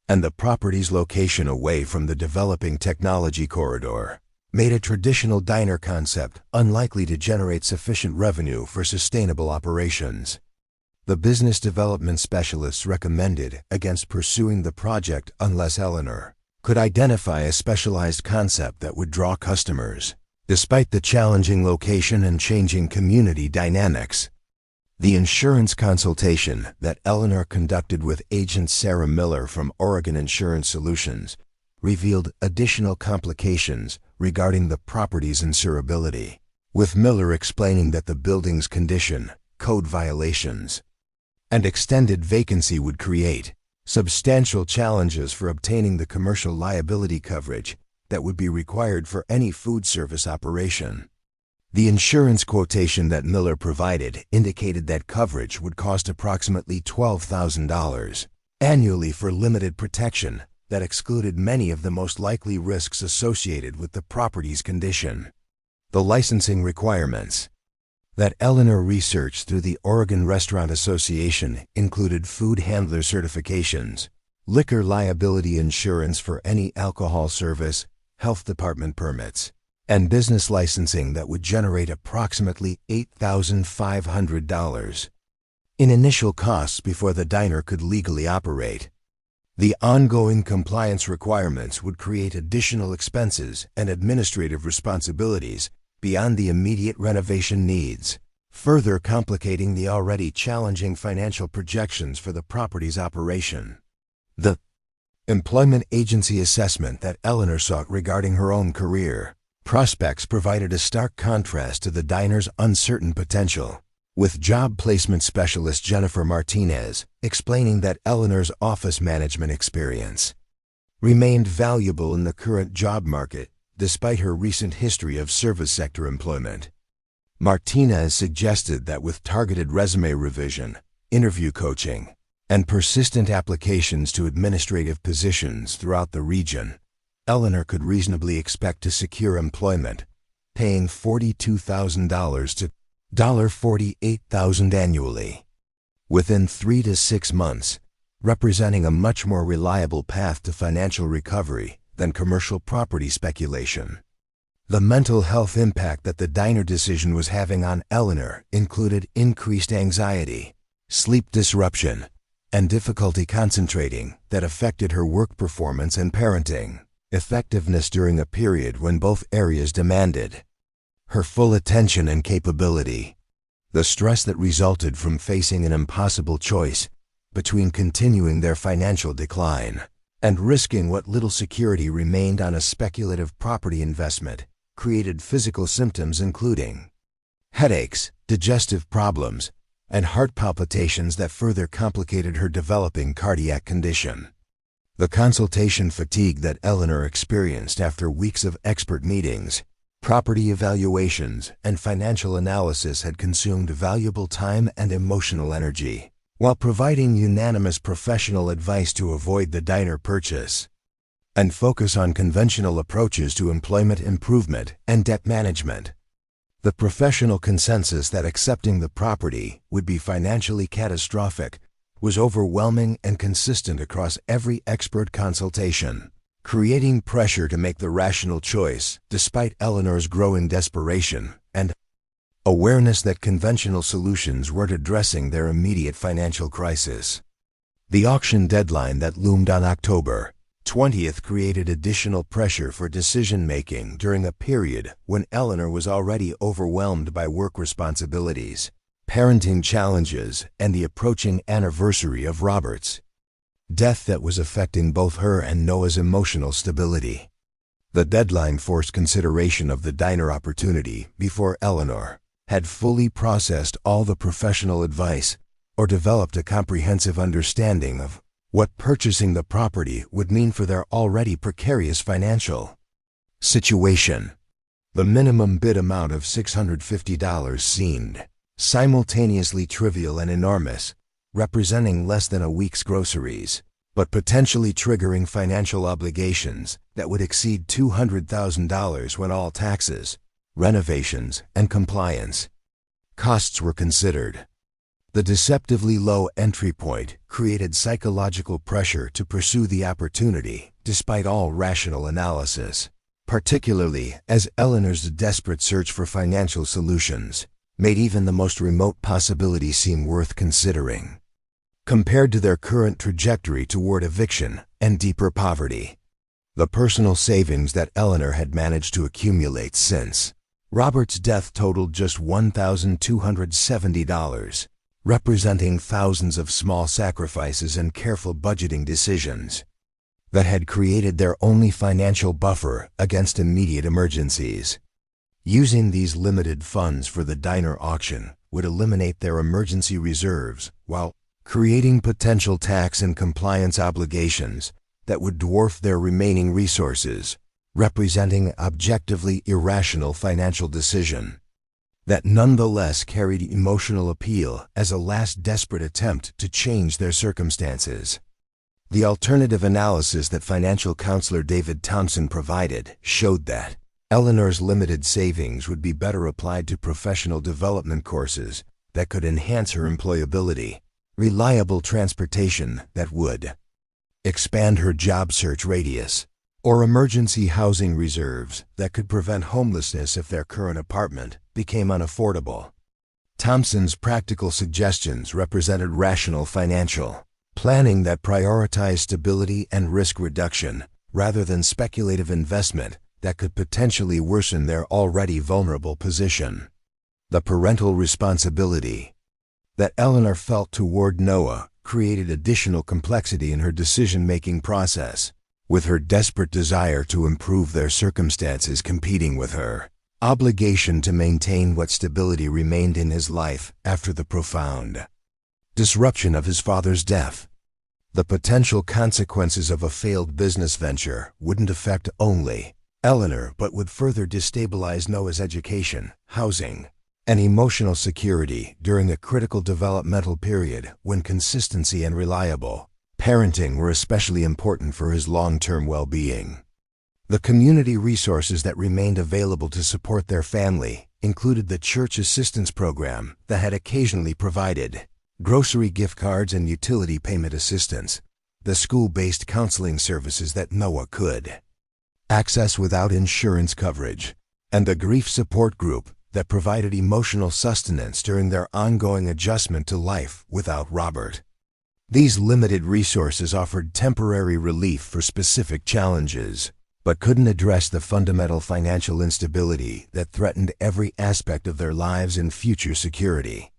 and the property's location away from the developing technology corridor made a traditional diner concept unlikely to generate sufficient revenue for sustainable operations. The business development specialists recommended against pursuing the project unless Eleanor could identify a specialized concept that would draw customers, despite the challenging location and changing community dynamics. The insurance consultation that Eleanor conducted with agent Sarah Miller from Oregon Insurance Solutions revealed additional complications regarding the property's insurability, with Miller explaining that the building's condition, code violations, and extended vacancy would create substantial challenges for obtaining the commercial liability coverage that would be required for any food service operation. The insurance quotation that Miller provided indicated that coverage would cost approximately $12,000 annually for limited protection that excluded many of the most likely risks associated with the property's condition. The licensing requirements that Eleanor researched through the Oregon Restaurant Association included food handler certifications, liquor liability insurance for any alcohol service, health department permits, and business licensing that would generate approximately $8,500 in initial costs before the diner could legally operate. The ongoing compliance requirements would create additional expenses and administrative responsibilities beyond the immediate renovation needs, further complicating the already challenging financial projections for the property's operation. The employment agency assessment that Eleanor sought regarding her own career prospects provided a stark contrast to the diner's uncertain potential, with job placement specialist Jennifer Martinez explaining that Eleanor's office management experience remained valuable in the current job market despite her recent history of service sector employment. Martinez suggested that with targeted resume revision, interview coaching, and persistent applications to administrative positions throughout the region, Eleanor could reasonably expect to secure employment, paying $42,000 to $48,000 annually within 3 to 6 months, representing a much more reliable path to financial recovery than commercial property speculation. The mental health impact that the diner decision was having on Eleanor included increased anxiety, sleep disruption, and difficulty concentrating that affected her work performance and parenting effectiveness during a period when both areas demanded her full attention and capability. The stress that resulted from facing an impossible choice between continuing their financial decline and risking what little security remained on a speculative property investment created physical symptoms including headaches, digestive problems, and heart palpitations that further complicated her developing cardiac condition. The consultation fatigue that Eleanor experienced after weeks of expert meetings, property evaluations, and financial analysis had consumed valuable time and emotional energy, while providing unanimous professional advice to avoid the diner purchase and focus on conventional approaches to employment improvement and debt management. The professional consensus that accepting the property would be financially catastrophic was overwhelming and consistent across every expert consultation, creating pressure to make the rational choice despite Eleanor's growing desperation and awareness that conventional solutions weren't addressing their immediate financial crisis. The auction deadline that loomed on October 20th created additional pressure for decision-making during a period when Eleanor was already overwhelmed by work responsibilities, parenting challenges, and the approaching anniversary of Robert's death that was affecting both her and Noah's emotional stability. The deadline forced consideration of the diner opportunity before Eleanor had fully processed all the professional advice or developed a comprehensive understanding of what purchasing the property would mean for their already precarious financial situation. The minimum bid amount of $650 seemed simultaneously trivial and enormous, representing less than a week's groceries, but potentially triggering financial obligations that would exceed $200,000 when all taxes, renovations, and compliance costs were considered. The deceptively low entry point created psychological pressure to pursue the opportunity despite all rational analysis, particularly as Eleanor's desperate search for financial solutions made even the most remote possibility seem worth considering. Compared to their current trajectory toward eviction and deeper poverty, the personal savings that Eleanor had managed to accumulate since Robert's death totaled just $1,270, representing thousands of small sacrifices and careful budgeting decisions that had created their only financial buffer against immediate emergencies. Using these limited funds for the diner auction would eliminate their emergency reserves while creating potential tax and compliance obligations that would dwarf their remaining resources, representing an objectively irrational financial decision that nonetheless carried emotional appeal as a last desperate attempt to change their circumstances. The alternative analysis that financial counselor David Thompson provided showed that Eleanor's limited savings would be better applied to professional development courses that could enhance her employability, reliable transportation that would expand her job search radius, or emergency housing reserves that could prevent homelessness if their current apartment became unaffordable. Thompson's practical suggestions represented rational financial planning that prioritized stability and risk reduction rather than speculative investment that could potentially worsen their already vulnerable position. The parental responsibility that Eleanor felt toward Noah created additional complexity in her decision-making process, with her desperate desire to improve their circumstances competing with her obligation to maintain what stability remained in his life after the profound disruption of his father's death. The potential consequences of a failed business venture wouldn't affect only Eleanor but would further destabilize Noah's education, housing, and emotional security during a critical developmental period when consistency and reliable parenting were especially important for his long-term well-being. The community resources that remained available to support their family included the church assistance program that had occasionally provided grocery gift cards and utility payment assistance, the school-based counseling services that Noah could access without insurance coverage, and the grief support group that provided emotional sustenance during their ongoing adjustment to life without Robert. These limited resources offered temporary relief for specific challenges, but couldn't address the fundamental financial instability that threatened every aspect of their lives and future security.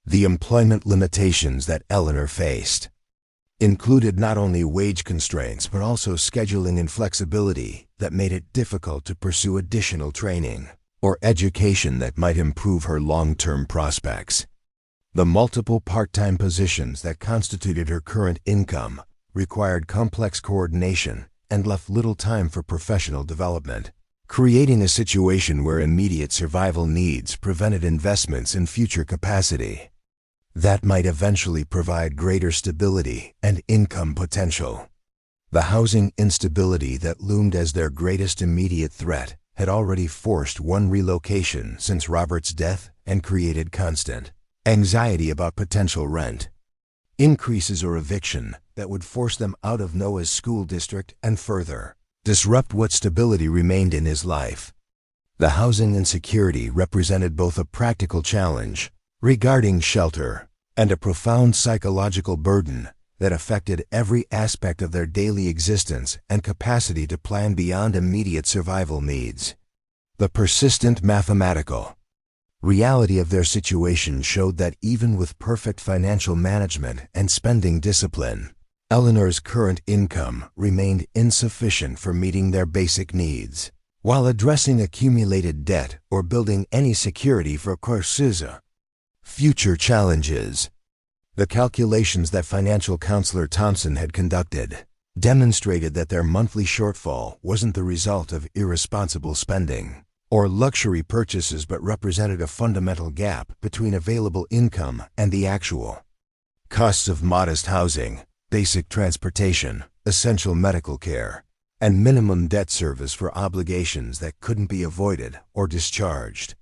The employment limitations that Eleanor faced included not only wage constraints but also scheduling inflexibility that made it difficult to pursue additional training or education that might improve her long-term prospects. The multiple part-time positions that constituted her current income required complex coordination and left little time for professional development, creating a situation where immediate survival needs prevented investments in future capacity that might eventually provide greater stability and income potential. The housing instability that loomed as their greatest immediate threat had already forced one relocation since Robert's death and created constant anxiety about potential rent increases or eviction that would force them out of Noah's school district and further disrupt what stability remained in his life. The housing insecurity represented both a practical challenge regarding shelter and a profound psychological burden that affected every aspect of their daily existence and capacity to plan beyond immediate survival needs. The persistent mathematical reality of their situation showed that even with perfect financial management and spending discipline, Eleanor's current income remained insufficient for meeting their basic needs, while addressing accumulated debt or building any security for future challenges. The calculations that financial counselor Thompson had conducted demonstrated that their monthly shortfall wasn't the result of irresponsible spending or luxury purchases but represented a fundamental gap between available income and the actual costs of modest housing, basic transportation, essential medical care, and minimum debt service for obligations that couldn't be avoided or discharged.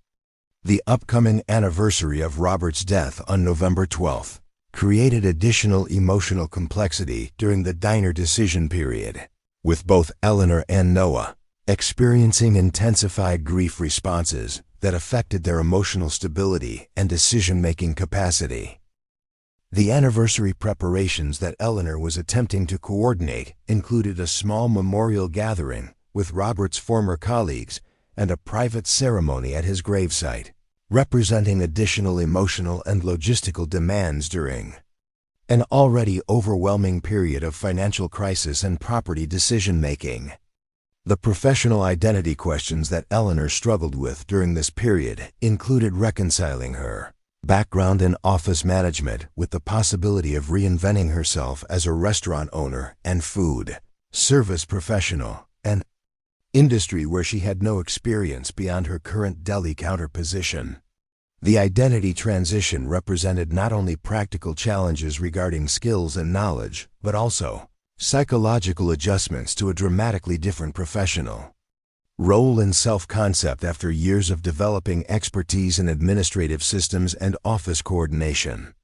The upcoming anniversary of Robert's death on November 12th created additional emotional complexity during the diner decision period, with both Eleanor and Noah experiencing intensified grief responses that affected their emotional stability and decision-making capacity. The anniversary preparations that Eleanor was attempting to coordinate included a small memorial gathering with Robert's former colleagues and a private ceremony at his gravesite, representing additional emotional and logistical demands during an already overwhelming period of financial crisis and property decision-making. The professional identity questions that Eleanor struggled with during this period included reconciling her background in office management with the possibility of reinventing herself as a restaurant owner and food service professional, an industry where she had no experience beyond her current deli counter position. The identity transition represented not only practical challenges regarding skills and knowledge, but also psychological adjustments to a dramatically different professional role and self-concept after years of developing expertise in administrative systems and office coordination.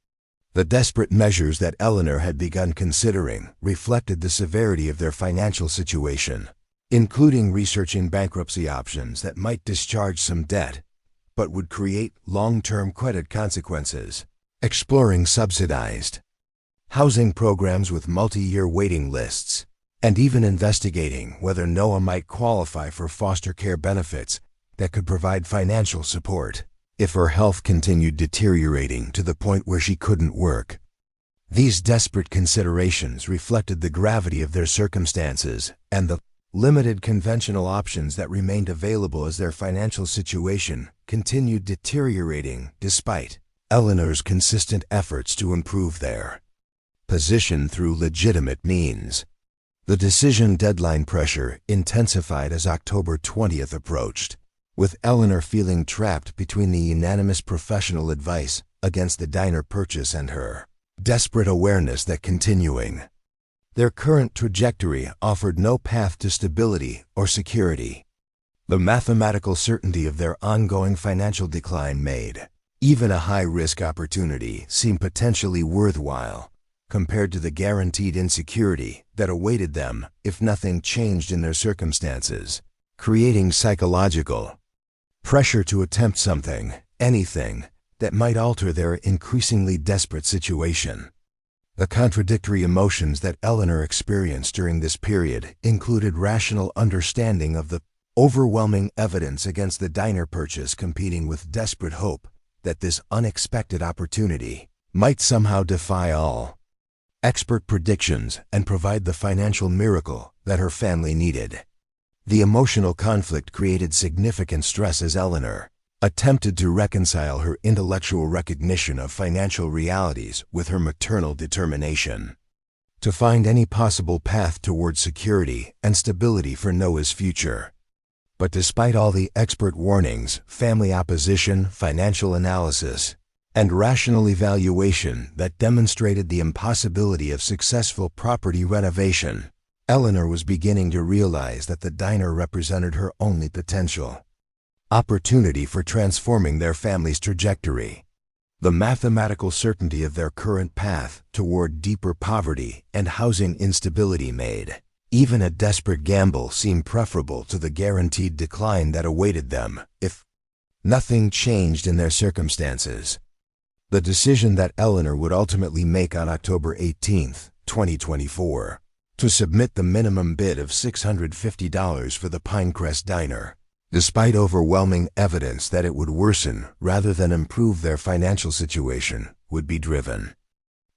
The desperate measures that Eleanor had begun considering reflected the severity of their financial situation, including researching bankruptcy options that might discharge some debt but would create long-term credit consequences, exploring subsidized housing programs with multi-year waiting lists, and even investigating whether Noah might qualify for foster care benefits that could provide financial support if her health continued deteriorating to the point where she couldn't work. These desperate considerations reflected the gravity of their circumstances and the limited conventional options that remained available as their financial situation continued deteriorating despite Eleanor's consistent efforts to improve their position through legitimate means. The decision deadline pressure intensified as October 20th approached, with Eleanor feeling trapped between the unanimous professional advice against the diner purchase and her desperate awareness that continuing their current trajectory offered no path to stability or security. The mathematical certainty of their ongoing financial decline made even a high-risk opportunity seem potentially worthwhile compared to the guaranteed insecurity that awaited them if nothing changed in their circumstances, creating psychological pressure to attempt anything, that might alter their increasingly desperate situation. The contradictory emotions that Eleanor experienced during this period included rational understanding of the overwhelming evidence against the diner purchase competing with desperate hope that this unexpected opportunity might somehow defy all expert predictions and provide the financial miracle that her family needed. The emotional conflict created significant stress as Eleanor attempted to reconcile her intellectual recognition of financial realities with her maternal determination to find any possible path toward security and stability for Noah's future. But despite all the expert warnings, family opposition, financial analysis, and rational evaluation that demonstrated the impossibility of successful property renovation, Eleanor was beginning to realize that the diner represented her only potential opportunity for transforming their family's trajectory. The mathematical certainty of their current path toward deeper poverty and housing instability made even a desperate gamble seem preferable to the guaranteed decline that awaited them if nothing changed in their circumstances. The decision that Eleanor would ultimately make on October 18, 2024, to submit the minimum bid of $650 for the Pinecrest diner, despite overwhelming evidence that it would worsen rather than improve their financial situation, would be driven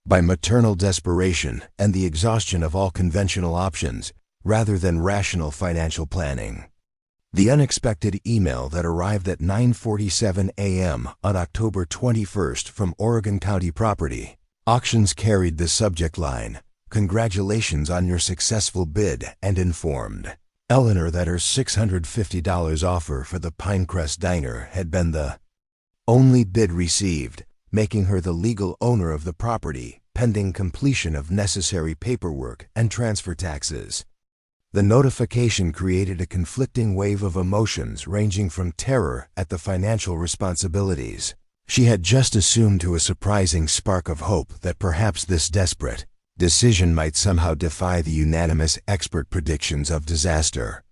by maternal desperation and the exhaustion of all conventional options rather than rational financial planning. The unexpected email that arrived at 9:47 a.m. on October 21st from Oregon County Property Auctions carried the subject line, "Congratulations on your successful bid," and informed Eleanor that her $650 offer for the Pinecrest diner had been the only bid received, making her the legal owner of the property pending completion of necessary paperwork and transfer taxes. The notification created a conflicting wave of emotions ranging from terror at the financial responsibilities she had just assumed to a surprising spark of hope that perhaps this desperate decision might somehow defy the unanimous expert predictions of disaster.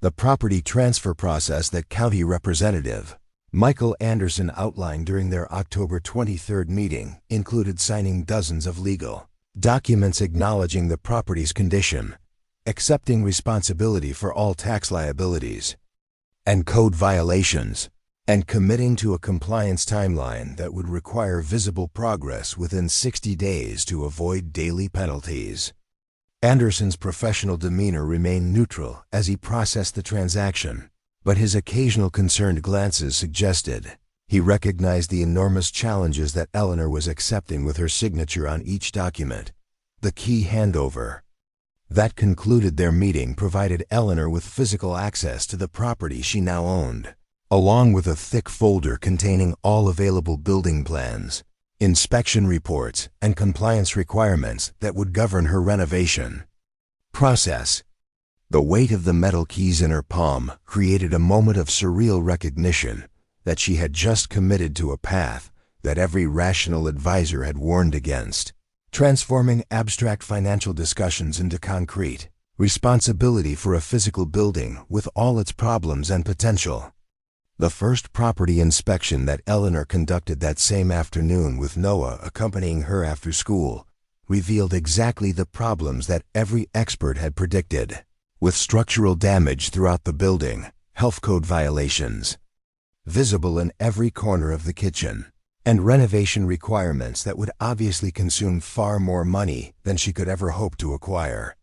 The property transfer process that County Representative Michael Anderson outlined during their October 23 meeting included signing dozens of legal documents acknowledging the property's condition, accepting responsibility for all tax liabilities and code violations, and committing to a compliance timeline that would require visible progress within 60 days to avoid daily penalties. Anderson's professional demeanor remained neutral as he processed the transaction, but his occasional concerned glances suggested he recognized the enormous challenges that Eleanor was accepting with her signature on each document, the key handover. That concluded their meeting provided Eleanor with physical access to the property she now owned, along with a thick folder containing all available building plans, inspection reports, and compliance requirements that would govern her renovation process. The weight of the metal keys in her palm created a moment of surreal recognition that she had just committed to a path that every rational advisor had warned against, transforming abstract financial discussions into concrete responsibility for a physical building with all its problems and potential. The first property inspection that Eleanor conducted that same afternoon, with Noah accompanying her after school, revealed exactly the problems that every expert had predicted, with structural damage throughout the building, health code violations visible in every corner of the kitchen, and renovation requirements that would obviously consume far more money than she could ever hope to acquire.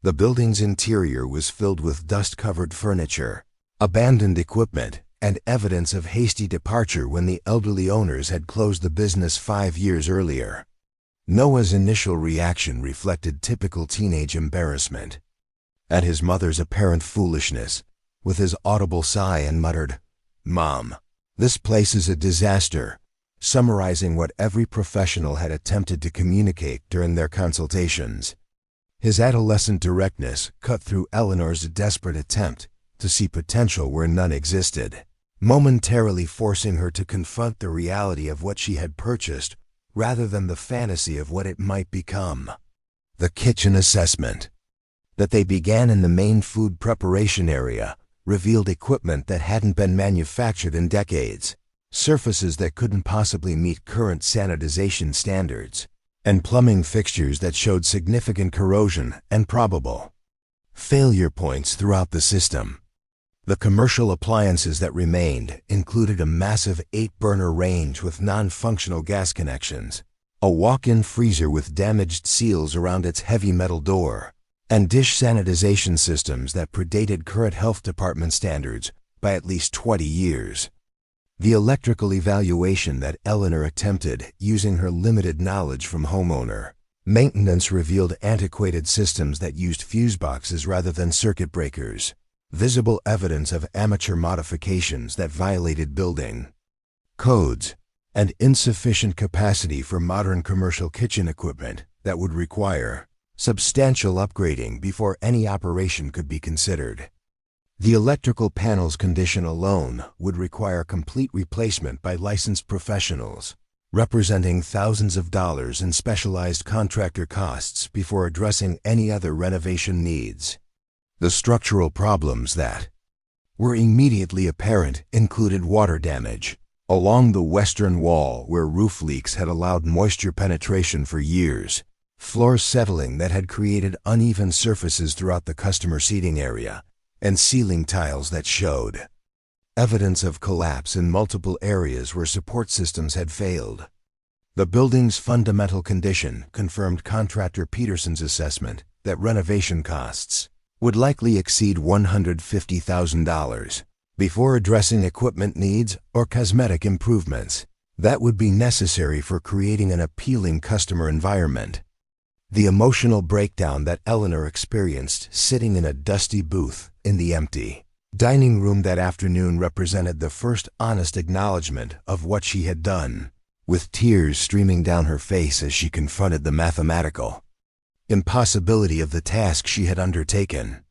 The building's interior was filled with dust-covered furniture, abandoned equipment, and evidence of hasty departure when the elderly owners had closed the business 5 years earlier. Noah's initial reaction reflected typical teenage embarrassment at his mother's apparent foolishness, with his audible sigh and muttered, "Mom, this place is a disaster," summarizing what every professional had attempted to communicate during their consultations. His adolescent directness cut through Eleanor's desperate attempt to see potential where none existed, momentarily forcing her to confront the reality of what she had purchased rather than the fantasy of what it might become. The kitchen assessment that they began in the main food preparation area revealed equipment that hadn't been manufactured in decades, surfaces that couldn't possibly meet current sanitization standards, and plumbing fixtures that showed significant corrosion and probable failure points throughout the system. The commercial appliances that remained included a massive 8-burner range with non-functional gas connections, a walk-in freezer with damaged seals around its heavy metal door, and dish sanitization systems that predated current health department standards by at least 20 years. The electrical evaluation that Eleanor attempted using her limited knowledge from homeowner maintenance revealed antiquated systems that used fuse boxes rather than circuit breakers, visible evidence of amateur modifications that violated building codes, and insufficient capacity for modern commercial kitchen equipment that would require substantial upgrading before any operation could be considered. The electrical panel's condition alone would require complete replacement by licensed professionals, representing thousands of dollars in specialized contractor costs before addressing any other renovation needs. The structural problems that were immediately apparent included water damage along the western wall where roof leaks had allowed moisture penetration for years, floor settling that had created uneven surfaces throughout the customer seating area, and ceiling tiles that showed evidence of collapse in multiple areas where support systems had failed. The building's fundamental condition confirmed contractor Peterson's assessment that renovation costs would likely exceed $150,000 before addressing equipment needs or cosmetic improvements that would be necessary for creating an appealing customer environment. The emotional breakdown that Eleanor experienced sitting in a dusty booth in the empty dining room that afternoon represented the first honest acknowledgement of what she had done, with tears streaming down her face as she confronted the mathematical impossibility of the task she had undertaken.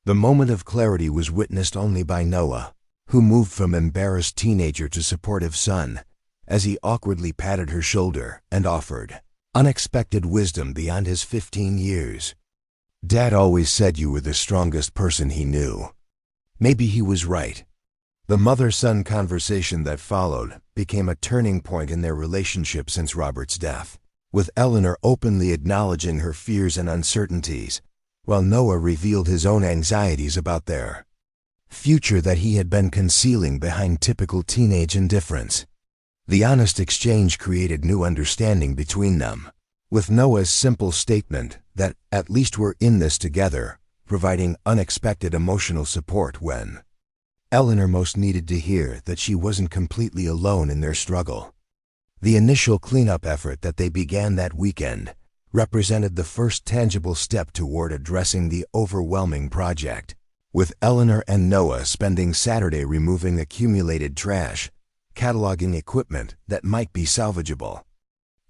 The moment of clarity was witnessed only by Noah, who moved from embarrassed teenager to supportive son as he awkwardly patted her shoulder and offered unexpected wisdom beyond his 15 years. "Dad always said you were the strongest person he knew." Maybe he was right. The mother-son conversation that followed became a turning point in their relationship since Robert's death, with Eleanor openly acknowledging her fears and uncertainties, while Noah revealed his own anxieties about their future that he had been concealing behind typical teenage indifference. The honest exchange created new understanding between them, with Noah's simple statement that "at least we're in this together" providing unexpected emotional support when Eleanor most needed to hear that she wasn't completely alone in their struggle. The initial cleanup effort that they began that weekend represented the first tangible step toward addressing the overwhelming project, with Eleanor and Noah spending Saturday removing accumulated trash, cataloging equipment that might be salvageable,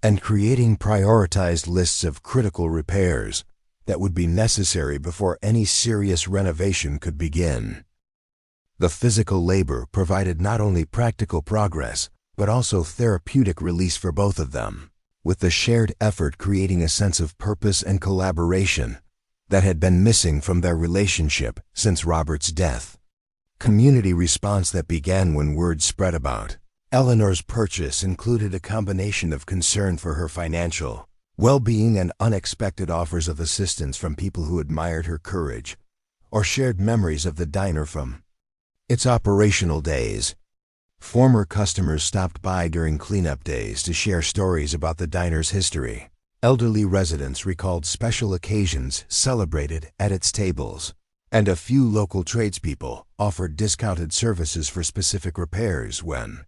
and creating prioritized lists of critical repairs that would be necessary before any serious renovation could begin. The physical labor provided not only practical progress, but also therapeutic release for both of them, with the shared effort creating a sense of purpose and collaboration that had been missing from their relationship since Robert's death. Community response that began when word spread about Eleanor's purchase included a combination of concern for her financial well-being and unexpected offers of assistance from people who admired her courage or shared memories of the diner from its operational days. Former customers stopped by during cleanup days to share stories about the diner's history. Elderly residents recalled special occasions celebrated at its tables, and a few local tradespeople offered discounted services for specific repairs when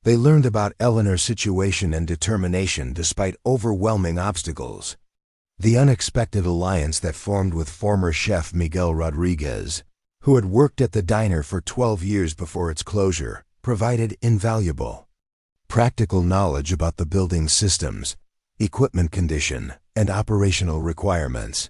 they learned about Eleanor's situation and determination despite overwhelming obstacles. The unexpected alliance that formed with former chef Miguel Rodriguez, who had worked at the diner for 12 years before its closure, provided invaluable practical knowledge about the building's systems, equipment condition, and operational requirements.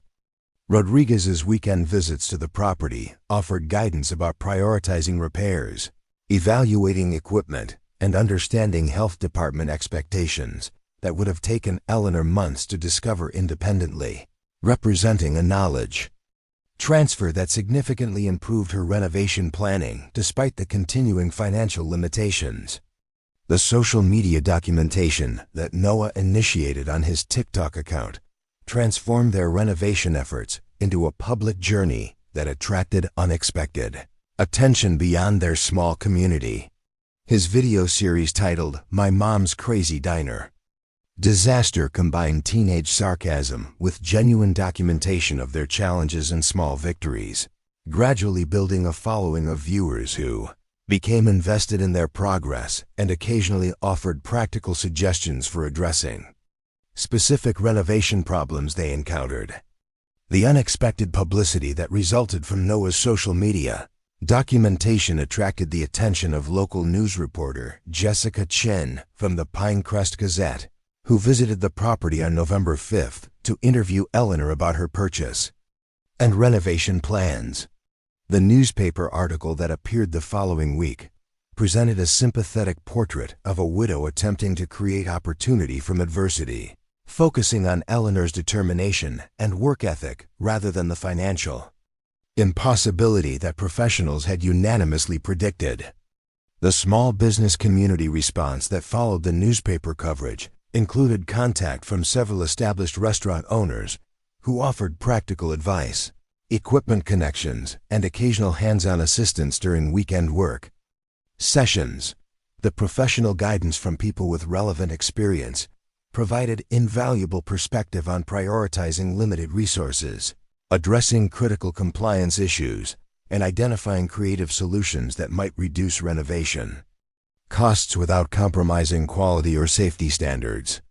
Rodriguez's weekend visits to the property offered guidance about prioritizing repairs, evaluating equipment, and understanding health department expectations that would have taken Eleanor months to discover independently, representing a knowledge transfer that significantly improved her renovation planning despite the continuing financial limitations. The social media documentation that Noah initiated on his TikTok account transformed their renovation efforts into a public journey that attracted unexpected attention beyond their small community. His video series titled "My Mom's Crazy Diner" Disaster combined teenage sarcasm with genuine documentation of their challenges and small victories, gradually building a following of viewers who became invested in their progress and occasionally offered practical suggestions for addressing specific renovation problems they encountered. The unexpected publicity that resulted from Noah's social media documentation attracted the attention of local news reporter Jessica Chen from the Pinecrest Gazette, who visited the property on November 5th to interview Eleanor about her purchase and renovation plans. The newspaper article that appeared the following week presented a sympathetic portrait of a widow attempting to create opportunity from adversity, focusing on Eleanor's determination and work ethic rather than the financial impossibility that professionals had unanimously predicted. The small business community response that followed the newspaper coverage included contact from several established restaurant owners who offered practical advice, equipment connections, and occasional hands-on assistance during weekend work sessions. The professional guidance from people with relevant experience provided invaluable perspective on prioritizing limited resources, addressing critical compliance issues, and identifying creative solutions that might reduce renovation costs without compromising quality or safety standards.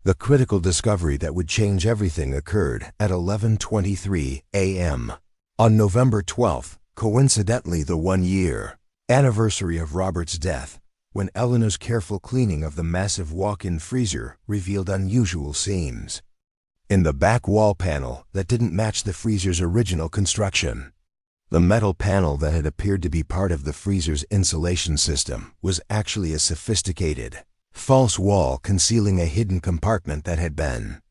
The critical discovery that would change everything occurred at 11:23 a.m. on November 12th, coincidentally the one-year anniversary of Robert's death, when Eleanor's careful cleaning of the massive walk-in freezer revealed unusual seams in the back wall panel that didn't match the freezer's original construction. The metal panel that had appeared to be part of the freezer's insulation system was actually a sophisticated, false wall concealing a hidden compartment that had been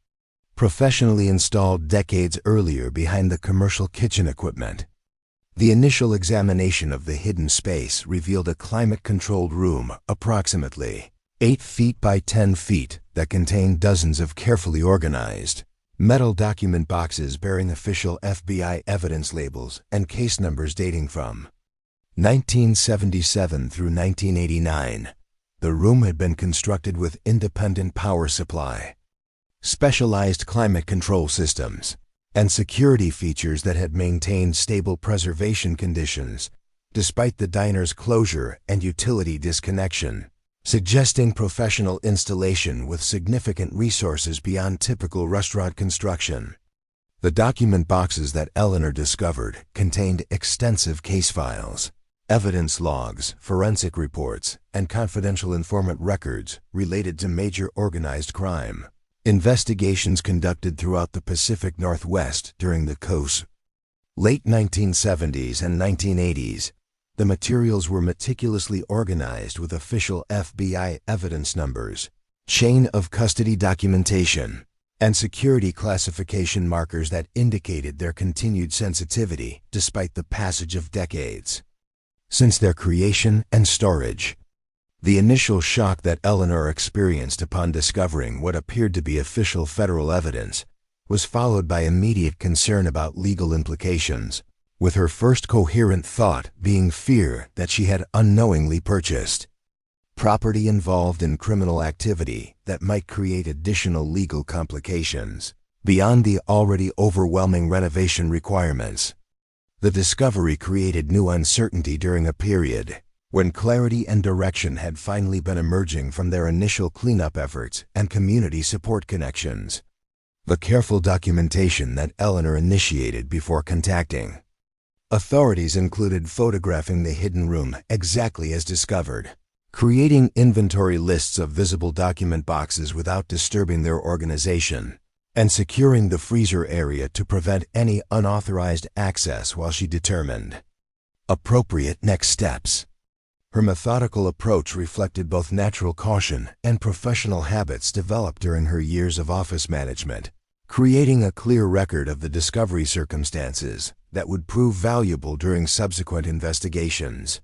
professionally installed decades earlier behind the commercial kitchen equipment. The initial examination of the hidden space revealed a climate-controlled room approximately 8 feet by 10 feet that contained dozens of carefully organized metal document boxes bearing official FBI evidence labels and case numbers dating from 1977 through 1989. The room had been constructed with independent power supply, specialized climate control systems, and security features that had maintained stable preservation conditions despite the diner's closure and utility disconnection, suggesting professional installation with significant resources beyond typical restaurant construction. The document boxes that Eleanor discovered contained extensive case files, evidence logs, forensic reports, and confidential informant records related to major organized crime. Investigations conducted throughout the Pacific Northwest during the coast's late 1970s and 1980s. The materials were meticulously organized with official FBI evidence numbers, chain of custody documentation, and security classification markers that indicated their continued sensitivity despite the passage of decades. Since their creation and storage, the initial shock that Eleanor experienced upon discovering what appeared to be official federal evidence was followed by immediate concern about legal implications, with her first coherent thought being fear that she had unknowingly purchased property involved in criminal activity that might create additional legal complications beyond the already overwhelming renovation requirements. The discovery created new uncertainty during a period when clarity and direction had finally been emerging from their initial cleanup efforts and community support connections. The careful documentation that Eleanor initiated before contacting authorities included photographing the hidden room exactly as discovered, creating inventory lists of visible document boxes without disturbing their organization, and securing the freezer area to prevent any unauthorized access while she determined appropriate next steps. Her methodical approach reflected both natural caution and professional habits developed during her years of office management, creating a clear record of the discovery circumstances that would prove valuable during subsequent investigations.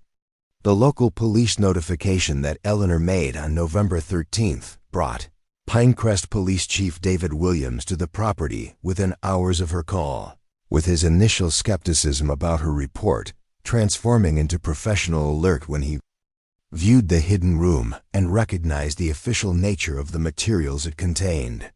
The local police notification that Eleanor made on November 13th brought Pinecrest Police Chief David Williams to the property within hours of her call, with his initial skepticism about her report transforming into professional alert when he viewed the hidden room and recognized the official nature of the materials it contained.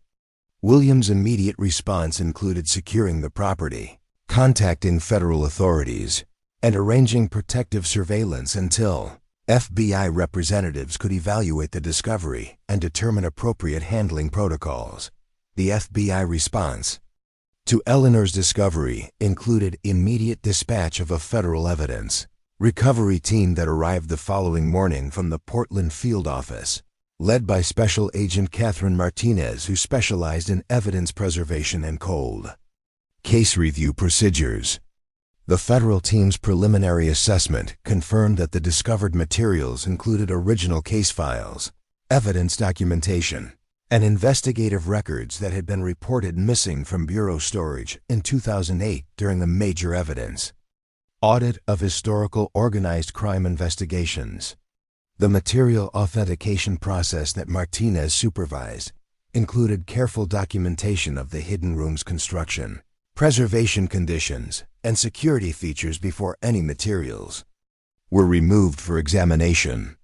Williams' immediate response included securing the property, contacting federal authorities, and arranging protective surveillance until FBI representatives could evaluate the discovery and determine appropriate handling protocols. The FBI response to Eleanor's discovery included immediate dispatch of a federal evidence recovery team that arrived the following morning from the Portland field office, led by Special Agent Catherine Martinez, who specialized in evidence preservation and cold case review procedures. The federal team's preliminary assessment confirmed that the discovered materials included original case files, evidence documentation, and investigative records that had been reported missing from bureau storage in 2008 during a major evidence audit of historical organized crime investigations. The material authentication process that Martinez supervised included careful documentation of the hidden room's construction, preservation conditions, and security features before any materials were removed for examination.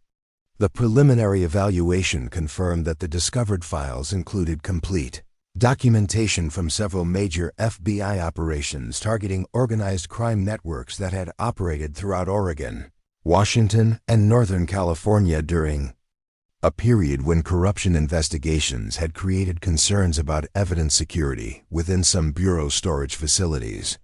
The preliminary evaluation confirmed that the discovered files included complete documentation from several major FBI operations targeting organized crime networks that had operated throughout Oregon, Washington, and Northern California during a period when corruption investigations had created concerns about evidence security within some bureau storage facilities.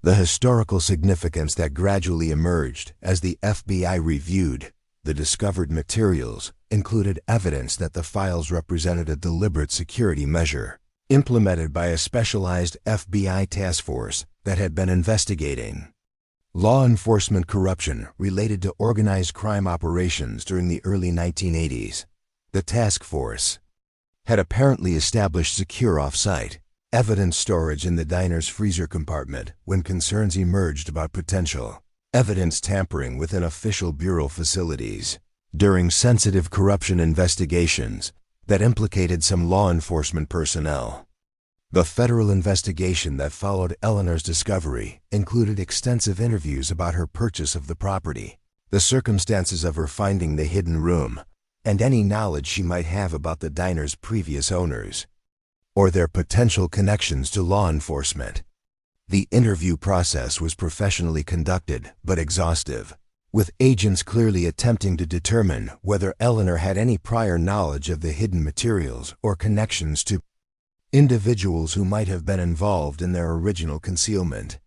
The historical significance that gradually emerged as the FBI reviewed the discovered materials included evidence that the files represented a deliberate security measure implemented by a specialized FBI task force that had been investigating law enforcement corruption related to organized crime operations during the early 1980s. The task force had apparently established secure off-site evidence storage in the diner's freezer compartment when concerns emerged about potential evidence tampering within official bureau facilities during sensitive corruption investigations that implicated some law enforcement personnel. The federal investigation that followed Eleanor's discovery included extensive interviews about her purchase of the property, the circumstances of her finding the hidden room, and any knowledge she might have about the diner's previous owners, or their potential connections to law enforcement. The interview process was professionally conducted but exhaustive, with agents clearly attempting to determine whether Eleanor had any prior knowledge of the hidden materials or connections to individuals who might have been involved in their original concealment.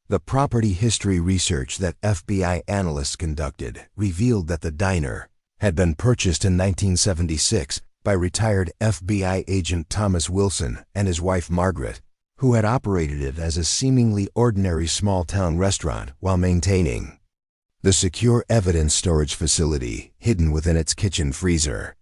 The property history research that FBI analysts conducted revealed that the diner had been purchased in 1976 by retired FBI agent Thomas Wilson and his wife Margaret, who had operated it as a seemingly ordinary small-town restaurant while maintaining the secure evidence storage facility hidden within its kitchen freezer.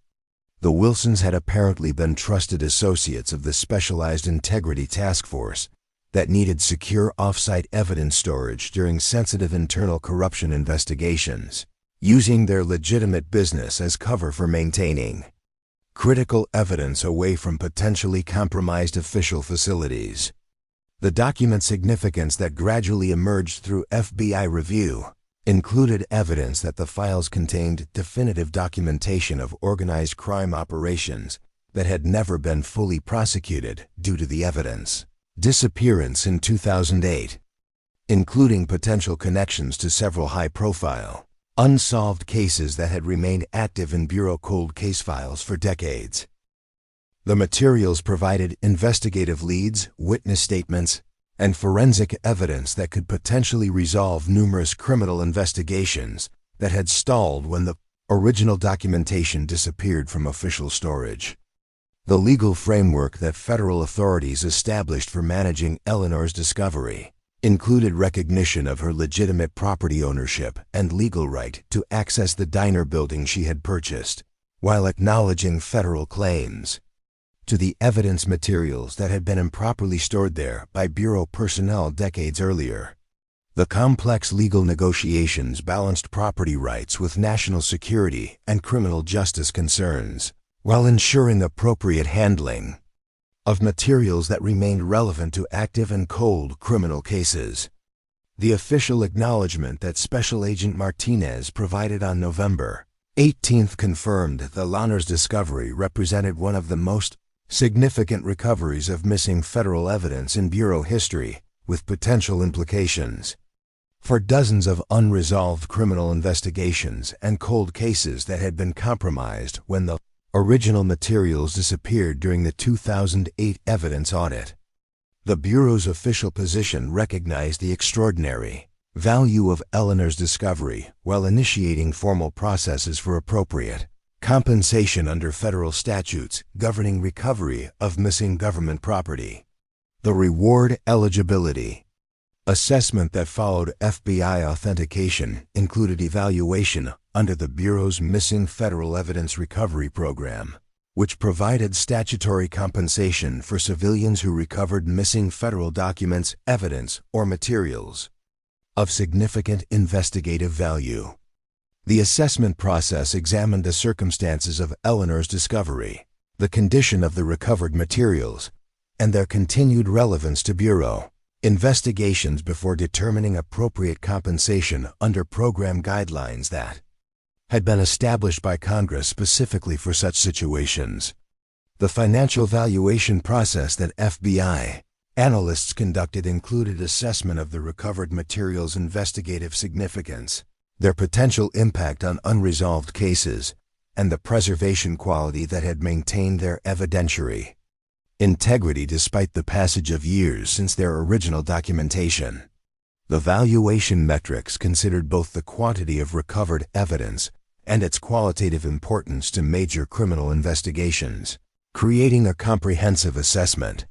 The Wilsons had apparently been trusted associates of the Specialized Integrity Task Force that needed secure off-site evidence storage during sensitive internal corruption investigations, using their legitimate business as cover for maintaining critical evidence away from potentially compromised official facilities. The document significance that gradually emerged through FBI review included evidence that the files contained definitive documentation of organized crime operations that had never been fully prosecuted due to the evidence disappearance in 2008, including potential connections to several high-profile, unsolved cases that had remained active in Bureau cold case files for decades. The materials provided investigative leads, witness statements, and forensic evidence that could potentially resolve numerous criminal investigations that had stalled when the original documentation disappeared from official storage. The legal framework that federal authorities established for managing Eleanor's discovery included recognition of her legitimate property ownership and legal right to access the diner building she had purchased, while acknowledging federal claims to the evidence materials that had been improperly stored there by Bureau personnel decades earlier. The complex legal negotiations balanced property rights with national security and criminal justice concerns, while ensuring appropriate handling of materials that remained relevant to active and cold criminal cases. The official acknowledgement that Special Agent Martinez provided on November 18th confirmed that Eleanor's discovery represented one of the most significant recoveries of missing federal evidence in Bureau history, with potential implications for dozens of unresolved criminal investigations and cold cases that had been compromised when the original materials disappeared during the 2008 evidence audit. The Bureau's official position recognized the extraordinary value of Eleanor's discovery while initiating formal processes for appropriate compensation under federal statutes governing recovery of missing government property. The reward eligibility assessment that followed FBI authentication included evaluation under the Bureau's Missing Federal Evidence Recovery Program, which provided statutory compensation for civilians who recovered missing federal documents, evidence, or materials of significant investigative value. The assessment process examined the circumstances of Eleanor's discovery, the condition of the recovered materials, and their continued relevance to Bureau investigations before determining appropriate compensation under program guidelines that had been established by Congress specifically for such situations. The financial valuation process that FBI analysts conducted included assessment of the recovered materials' investigative significance, their potential impact on unresolved cases, and the preservation quality that had maintained their evidentiary integrity despite the passage of years since their original documentation. The valuation metrics considered both the quantity of recovered evidence and its qualitative importance to major criminal investigations, creating a comprehensive assessment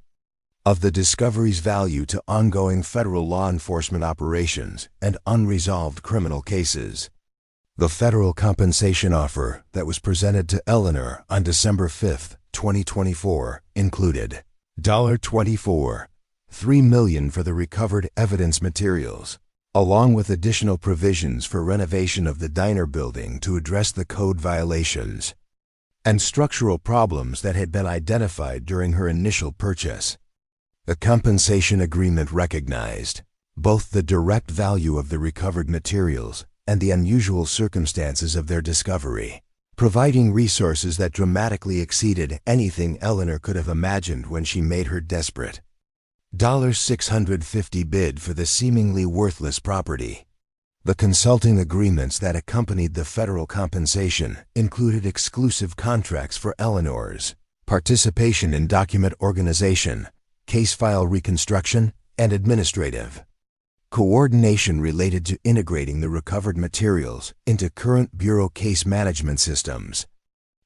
of the discovery's value to ongoing federal law enforcement operations and unresolved criminal cases. The federal compensation offer that was presented to Eleanor on December 5, 2024, included $24. $3 million for the recovered evidence materials, along with additional provisions for renovation of the diner building to address the code violations and structural problems that had been identified during her initial purchase. The compensation agreement recognized both the direct value of the recovered materials and the unusual circumstances of their discovery, providing resources that dramatically exceeded anything Eleanor could have imagined when she made her desperate $650 bid for the seemingly worthless property. The consulting agreements that accompanied the federal compensation included exclusive contracts for Eleanor's participation in document organization, case file reconstruction, and administrative coordination related to integrating the recovered materials into current Bureau case management systems.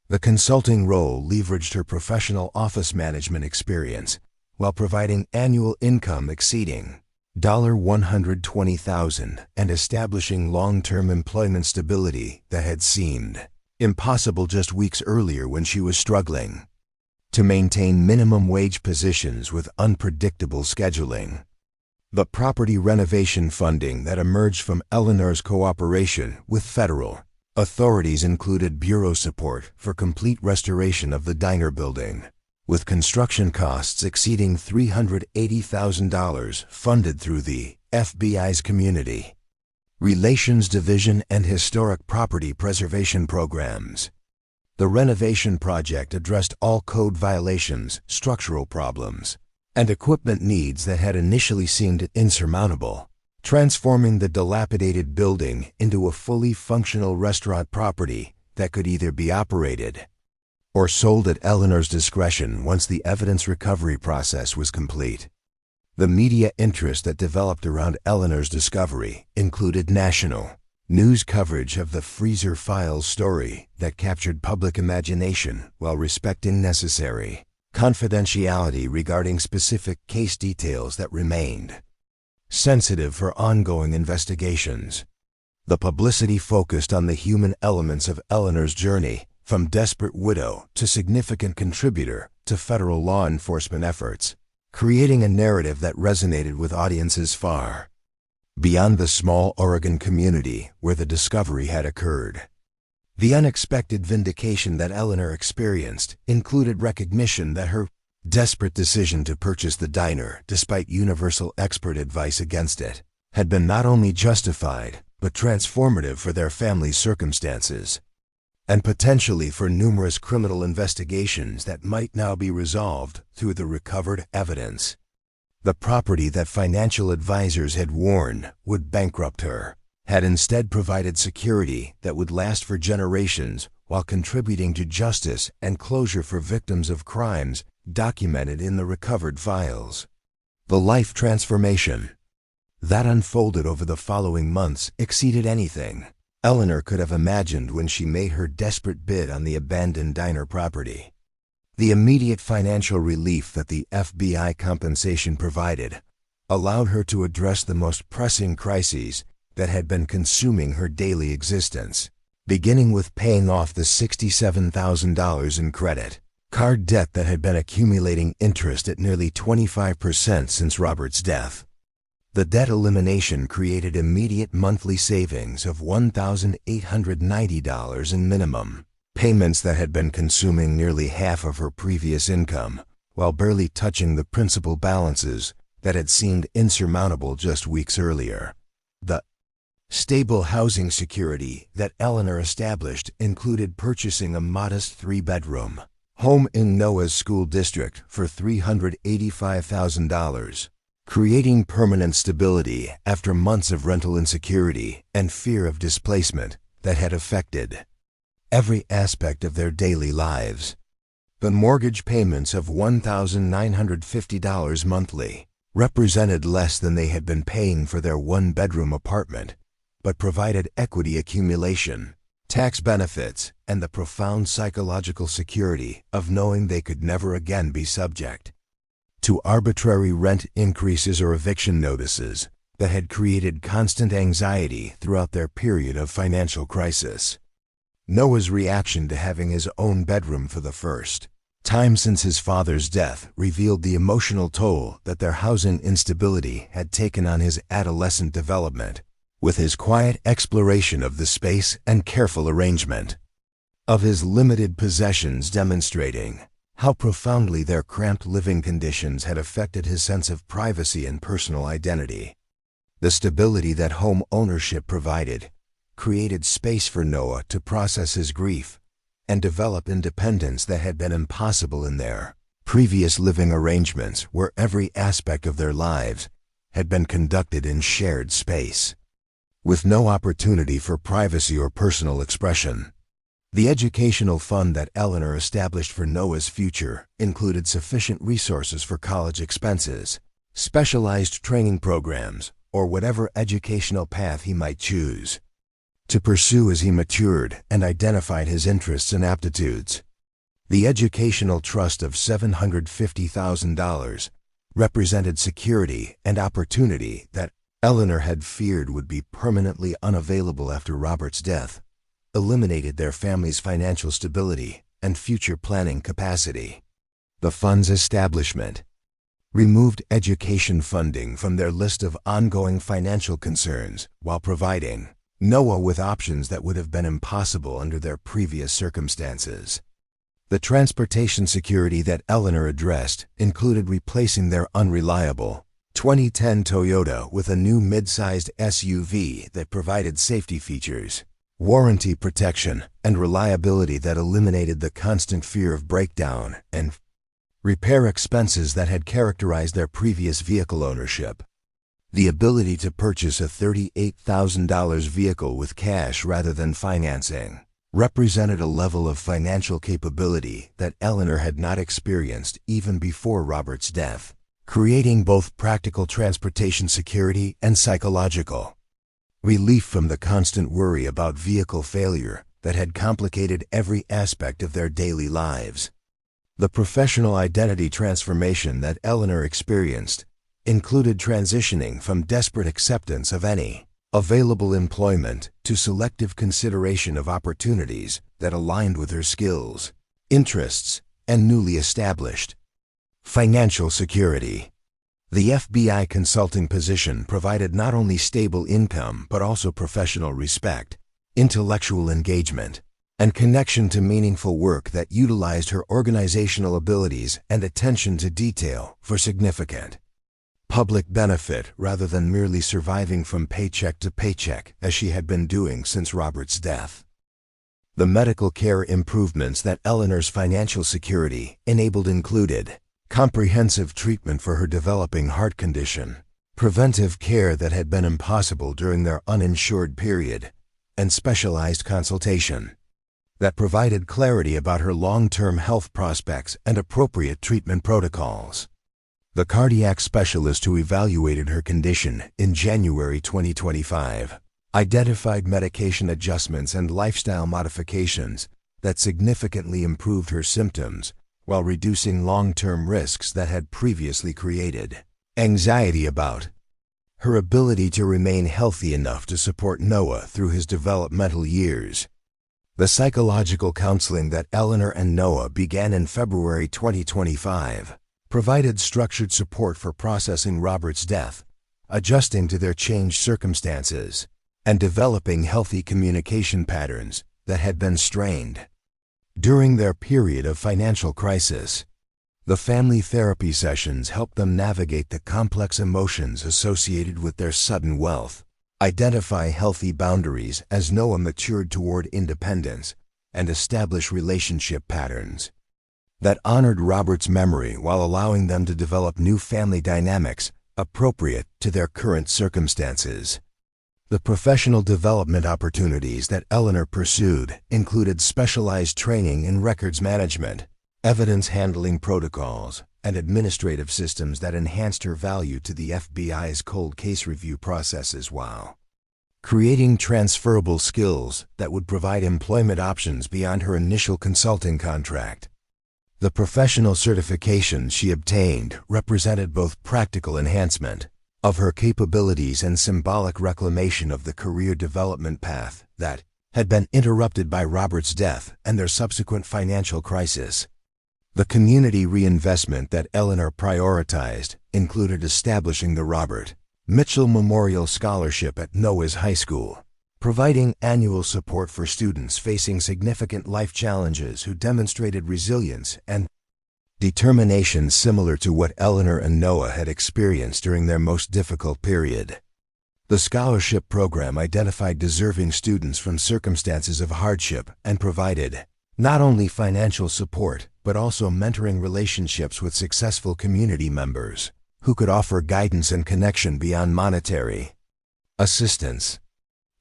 The consulting role leveraged her professional office management experience while providing annual income exceeding $120,000 and establishing long-term employment stability that had seemed impossible just weeks earlier when she was struggling to maintain minimum wage positions with unpredictable scheduling. The property renovation funding that emerged from Eleanor's cooperation with federal authorities included Bureau support for complete restoration of the diner building, with construction costs exceeding $380,000 funded through the FBI's Community Relations Division and Historic Property Preservation Programs. The renovation project addressed all code violations, structural problems, and equipment needs that had initially seemed insurmountable, transforming the dilapidated building into a fully functional restaurant property that could either be operated or sold at Eleanor's discretion once the evidence recovery process was complete. The media interest that developed around Eleanor's discovery included national news coverage of the freezer files story that captured public imagination while respecting necessary confidentiality regarding specific case details that remained sensitive for ongoing investigations. The publicity focused on the human elements of Eleanor's journey, from desperate widow to significant contributor to federal law enforcement efforts, creating a narrative that resonated with audiences far beyond the small Oregon community where the discovery had occurred. The unexpected vindication that Eleanor experienced included recognition that her desperate decision to purchase the diner, despite universal expert advice against it, had been not only justified, but transformative for their family's circumstances, and potentially for numerous criminal investigations that might now be resolved through the recovered evidence. The property that financial advisors had warned would bankrupt her had instead provided security that would last for generations while contributing to justice and closure for victims of crimes documented in the recovered files. The life transformation that unfolded over the following months exceeded anything Eleanor could have imagined when she made her desperate bid on the abandoned diner property. The immediate financial relief that the FBI compensation provided allowed her to address the most pressing crises that had been consuming her daily existence, beginning with paying off the $67,000 in credit card debt that had been accumulating interest at nearly 25% since Robert's death. The debt elimination created immediate monthly savings of $1,890 in minimum payments that had been consuming nearly half of her previous income, while barely touching the principal balances that had seemed insurmountable just weeks earlier. The stable housing security that Eleanor established included purchasing a modest 3-bedroom home in Noah's school district for $385,000, creating permanent stability after months of rental insecurity and fear of displacement that had affected every aspect of their daily lives. The mortgage payments of $1,950 monthly represented less than they had been paying for their 1-bedroom apartment, but provided equity accumulation, tax benefits, and the profound psychological security of knowing they could never again be subject to arbitrary rent increases or eviction notices that had created constant anxiety throughout their period of financial crisis. Noah's reaction to having his own bedroom for the first Time since his father's death revealed the emotional toll that their housing instability had taken on his adolescent development, with his quiet exploration of the space and careful arrangement of his limited possessions demonstrating how profoundly their cramped living conditions had affected his sense of privacy and personal identity. The stability that home ownership provided created space for Noah to process his grief and develop independence that had been impossible in their previous living arrangements, where every aspect of their lives had been conducted in shared space, with no opportunity for privacy or personal expression. The educational fund that Eleanor established for Noah's future included sufficient resources for college expenses, specialized training programs, or whatever educational path he might choose to pursue as he matured and identified his interests and aptitudes. The educational trust of $750,000 represented security and opportunity that Eleanor had feared would be permanently unavailable after Robert's death, eliminated their family's financial stability and future planning capacity. The fund's establishment removed education funding from their list of ongoing financial concerns while providing Noah with options that would have been impossible under their previous circumstances. The transportation security that Eleanor addressed included replacing their unreliable 2010 Toyota with a new mid-sized SUV that provided safety features, warranty protection, and reliability that eliminated the constant fear of breakdown and repair expenses that had characterized their previous vehicle ownership. The ability to purchase a $38,000 vehicle with cash rather than financing represented a level of financial capability that Eleanor had not experienced even before Robert's death, creating both practical transportation security and psychological relief from the constant worry about vehicle failure that had complicated every aspect of their daily lives. The professional identity transformation that Eleanor experienced included transitioning from desperate acceptance of any available employment to selective consideration of opportunities that aligned with her skills, interests, and newly established financial security. The FBI consulting position provided not only stable income but also professional respect, intellectual engagement, and connection to meaningful work that utilized her organizational abilities and attention to detail for significant public benefit rather than merely surviving from paycheck to paycheck as she had been doing since Robert's death. The medical care improvements that Eleanor's financial security enabled included comprehensive treatment for her developing heart condition, preventive care that had been impossible during their uninsured period, and specialized consultation that provided clarity about her long-term health prospects and appropriate treatment protocols. The cardiac specialist who evaluated her condition in January 2025 identified medication adjustments and lifestyle modifications that significantly improved her symptoms while reducing long-term risks that had previously created anxiety about her ability to remain healthy enough to support Noah through his developmental years. The psychological counseling that Eleanor and Noah began in February 2025 provided structured support for processing Robert's death, adjusting to their changed circumstances, and developing healthy communication patterns that had been strained during their period of financial crisis. The family therapy sessions helped them navigate the complex emotions associated with their sudden wealth, identify healthy boundaries as Noah matured toward independence, and establish relationship patterns that honored Robert's memory while allowing them to develop new family dynamics appropriate to their current circumstances. The professional development opportunities that Eleanor pursued included specialized training in records management, evidence handling protocols, and administrative systems that enhanced her value to the FBI's cold case review processes while creating transferable skills that would provide employment options beyond her initial consulting contract. The professional certifications she obtained represented both practical enhancement of her capabilities and symbolic reclamation of the career development path that had been interrupted by Robert's death and their subsequent financial crisis. The community reinvestment that Eleanor prioritized included establishing the Robert Mitchell Memorial Scholarship at Noah's High School, providing annual support for students facing significant life challenges who demonstrated resilience and determination similar to what Eleanor and Noah had experienced during their most difficult period. The scholarship program identified deserving students from circumstances of hardship and provided not only financial support, but also mentoring relationships with successful community members who could offer guidance and connection beyond monetary assistance.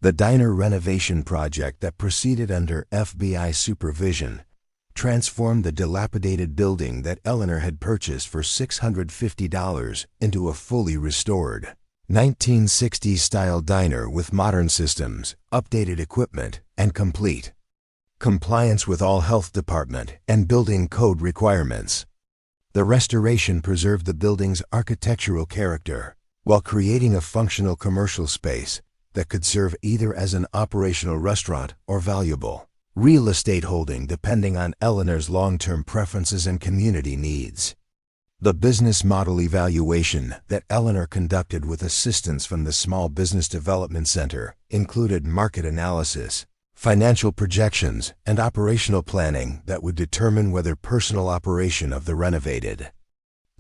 The diner renovation project that proceeded under FBI supervision transformed the dilapidated building that Eleanor had purchased for $650 into a fully restored 1960s-style diner with modern systems, updated equipment, and complete compliance with all health department and building code requirements. The restoration preserved the building's architectural character while creating a functional commercial space that could serve either as an operational restaurant or valuable real estate holding depending on Eleanor's long-term preferences and community needs. The business model evaluation that Eleanor conducted with assistance from the Small Business Development Center included market analysis, financial projections, and operational planning that would determine whether personal operation of the renovated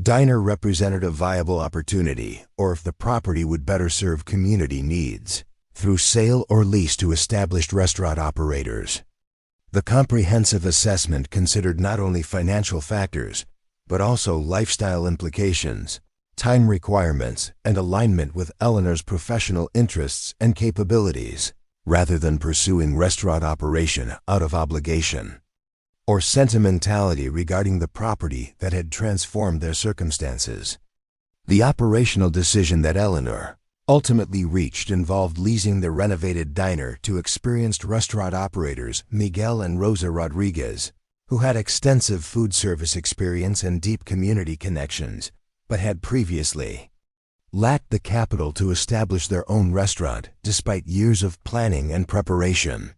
diner represented a viable opportunity or if the property would better serve community needs through sale or lease to established restaurant operators. The comprehensive assessment considered not only financial factors, but also lifestyle implications, time requirements, and alignment with Eleanor's professional interests and capabilities, rather than pursuing restaurant operation out of obligation or sentimentality regarding the property that had transformed their circumstances. The operational decision that Eleanor ultimately reached involved leasing the renovated diner to experienced restaurant operators Miguel and Rosa Rodriguez, who had extensive food service experience and deep community connections, but had previously lacked the capital to establish their own restaurant despite years of planning and preparation.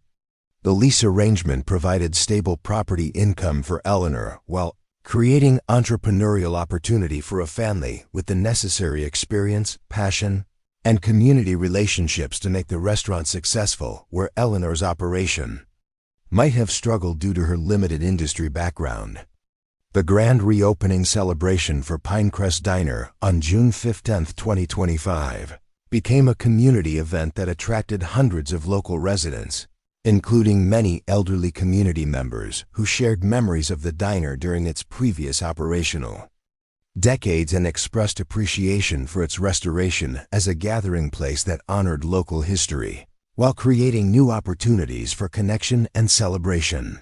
The lease arrangement provided stable property income for Eleanor while creating entrepreneurial opportunity for a family with the necessary experience, passion, and community relationships to make the restaurant successful where Eleanor's operation might have struggled due to her limited industry background. The grand reopening celebration for Pinecrest Diner on June 15, 2025, became a community event that attracted hundreds of local residents, including many elderly community members who shared memories of the diner during its previous operational decades and expressed appreciation for its restoration as a gathering place that honored local history, while creating new opportunities for connection and celebration.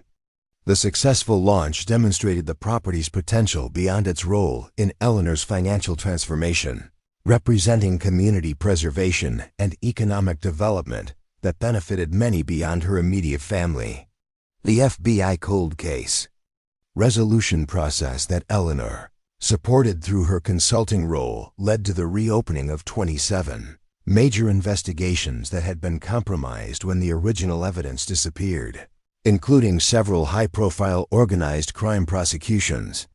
The successful launch demonstrated the property's potential beyond its role in Eleanor's financial transformation, representing community preservation and economic development that benefited many beyond her immediate family. The FBI cold case resolution process that Eleanor supported through her consulting role led to the reopening of 27 major investigations that had been compromised when the original evidence disappeared, including several high-profile organized crime prosecutions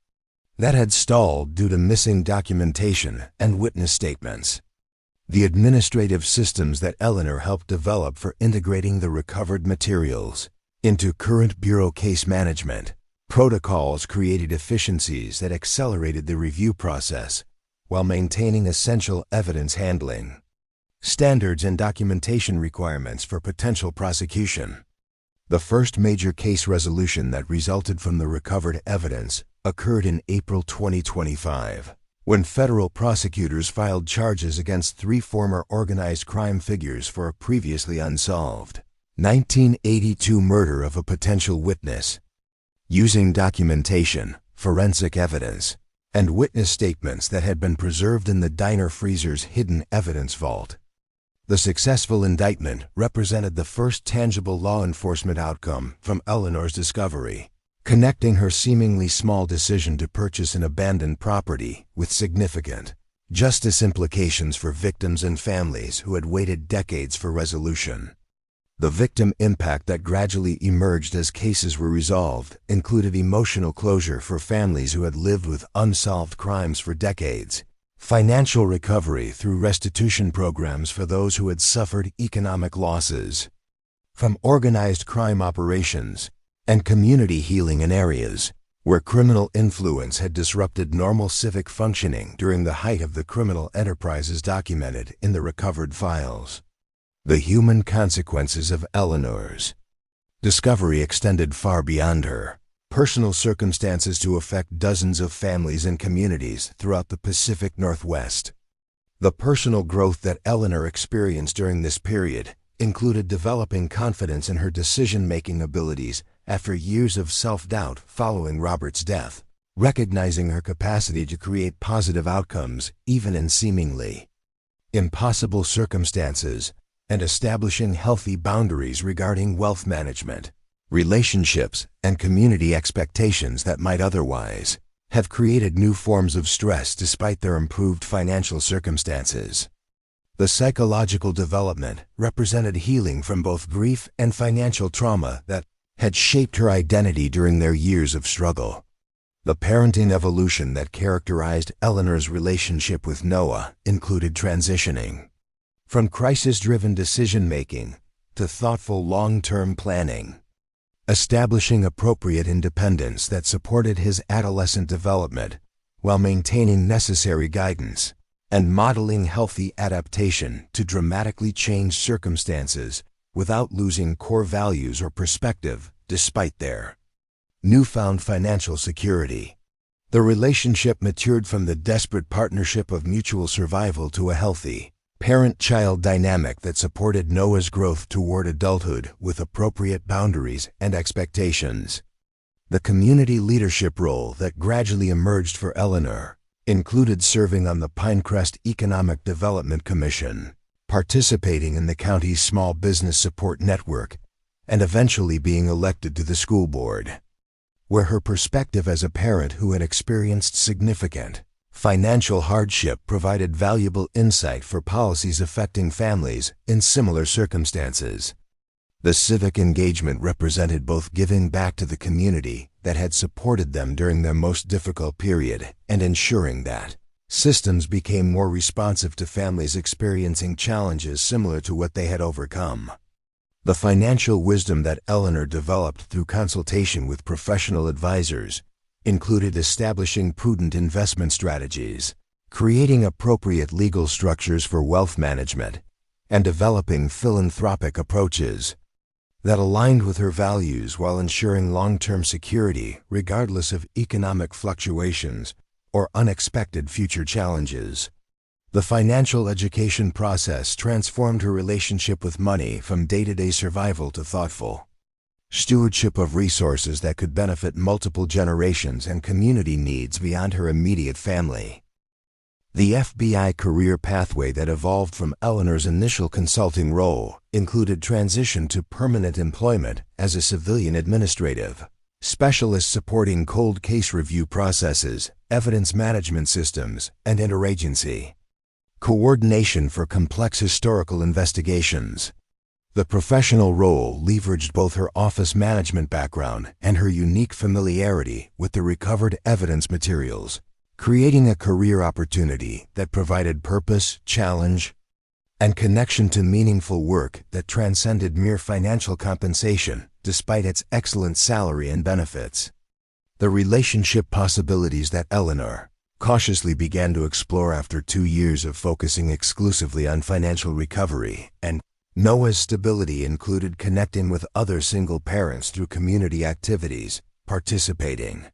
that had stalled due to missing documentation and witness statements. The administrative systems that Eleanor helped develop for integrating the recovered materials into current Bureau case management protocols created efficiencies that accelerated the review process while maintaining essential evidence handling standards and documentation requirements for potential prosecution. The first major case resolution that resulted from the recovered evidence occurred in April 2025, when federal prosecutors filed charges against 3 former organized crime figures for a previously unsolved 1982 murder of a potential witness. Using documentation, forensic evidence, and witness statements that had been preserved in the diner freezer's hidden evidence vault, the successful indictment represented the first tangible law enforcement outcome from Eleanor's discovery, connecting her seemingly small decision to purchase an abandoned property with significant justice implications for victims and families who had waited decades for resolution. The victim impact that gradually emerged as cases were resolved included emotional closure for families who had lived with unsolved crimes for decades, financial recovery through restitution programs for those who had suffered economic losses from organized crime operations, and community healing in areas where criminal influence had disrupted normal civic functioning during the height of the criminal enterprises documented in the recovered files. The human consequences of Eleanor's discovery extended far beyond her personal circumstances to affect dozens of families and communities throughout the Pacific Northwest. The personal growth that Eleanor experienced during this period included developing confidence in her decision-making abilities after years of self-doubt following Robert's death, recognizing her capacity to create positive outcomes even in seemingly impossible circumstances, and establishing healthy boundaries regarding wealth management, relationships, and community expectations that might otherwise have created new forms of stress despite their improved financial circumstances. The psychological development represented healing from both grief and financial trauma that had shaped her identity during their years of struggle. The parenting evolution that characterized Eleanor's relationship with Noah included transitioning from crisis-driven decision-making to thoughtful long-term planning, establishing appropriate independence that supported his adolescent development while maintaining necessary guidance, and modeling healthy adaptation to dramatically changed circumstances without losing core values or perspective despite their newfound financial security. The relationship matured from the desperate partnership of mutual survival to a healthy parent-child dynamic that supported Noah's growth toward adulthood with appropriate boundaries and expectations. The community leadership role that gradually emerged for Eleanor included serving on the Pinecrest Economic Development Commission, participating in the county's small business support network, and eventually being elected to the school board, where her perspective as a parent who had experienced significant financial hardship provided valuable insight for policies affecting families in similar circumstances. The civic engagement represented both giving back to the community that had supported them during their most difficult period and ensuring that systems became more responsive to families experiencing challenges similar to what they had overcome. The financial wisdom that Eleanor developed through consultation with professional advisors included establishing prudent investment strategies, creating appropriate legal structures for wealth management, and developing philanthropic approaches that aligned with her values while ensuring long-term security regardless of economic fluctuations or unexpected future challenges. The financial education process transformed her relationship with money from day-to-day survival to thoughtful stewardship of resources that could benefit multiple generations and community needs beyond her immediate family. The FBI career pathway that evolved from Eleanor's initial consulting role included transition to permanent employment as a civilian administrative specialist supporting cold case review processes, evidence management systems, and interagency coordination for complex historical investigations. The professional role leveraged both her office management background and her unique familiarity with the recovered evidence materials, creating a career opportunity that provided purpose, challenge, and connection to meaningful work that transcended mere financial compensation despite its excellent salary and benefits. The relationship possibilities that Eleanor cautiously began to explore after 2 years of focusing exclusively on financial recovery and Noah's stability included connecting with other single parents through community activities, participating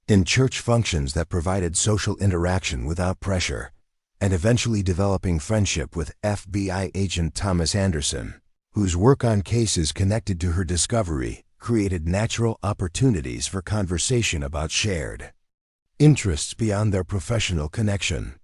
in church functions that provided social interaction without pressure, and eventually developing friendship with FBI agent Thomas Anderson, whose work on cases connected to her discovery created natural opportunities for conversation about shared interests beyond their professional connection.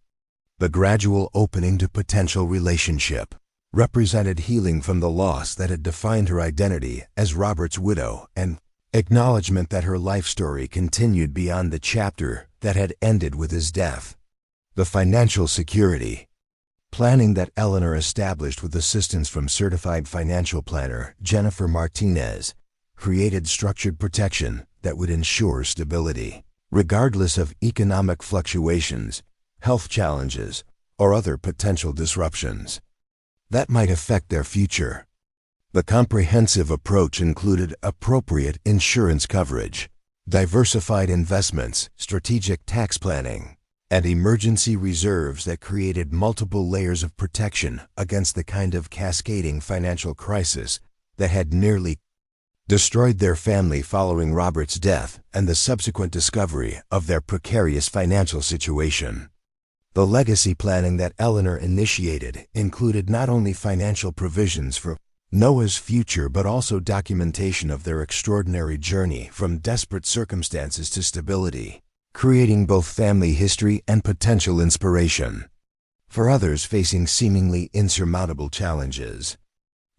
The gradual opening to potential relationship represented healing from the loss that had defined her identity as Robert's widow and acknowledgement that her life story continued beyond the chapter that had ended with his death. The financial security planning that Eleanor established with assistance from certified financial planner Jennifer Martinez created structured protection that would ensure stability, regardless of economic fluctuations, health challenges, or other potential disruptions that might affect their future. The comprehensive approach included appropriate insurance coverage, diversified investments, strategic tax planning, and emergency reserves that created multiple layers of protection against the kind of cascading financial crisis that had nearly destroyed their family following Robert's death and the subsequent discovery of their precarious financial situation. The legacy planning that Eleanor initiated included not only financial provisions for Noah's future but also documentation of their extraordinary journey from desperate circumstances to stability, creating both family history and potential inspiration for others facing seemingly insurmountable challenges.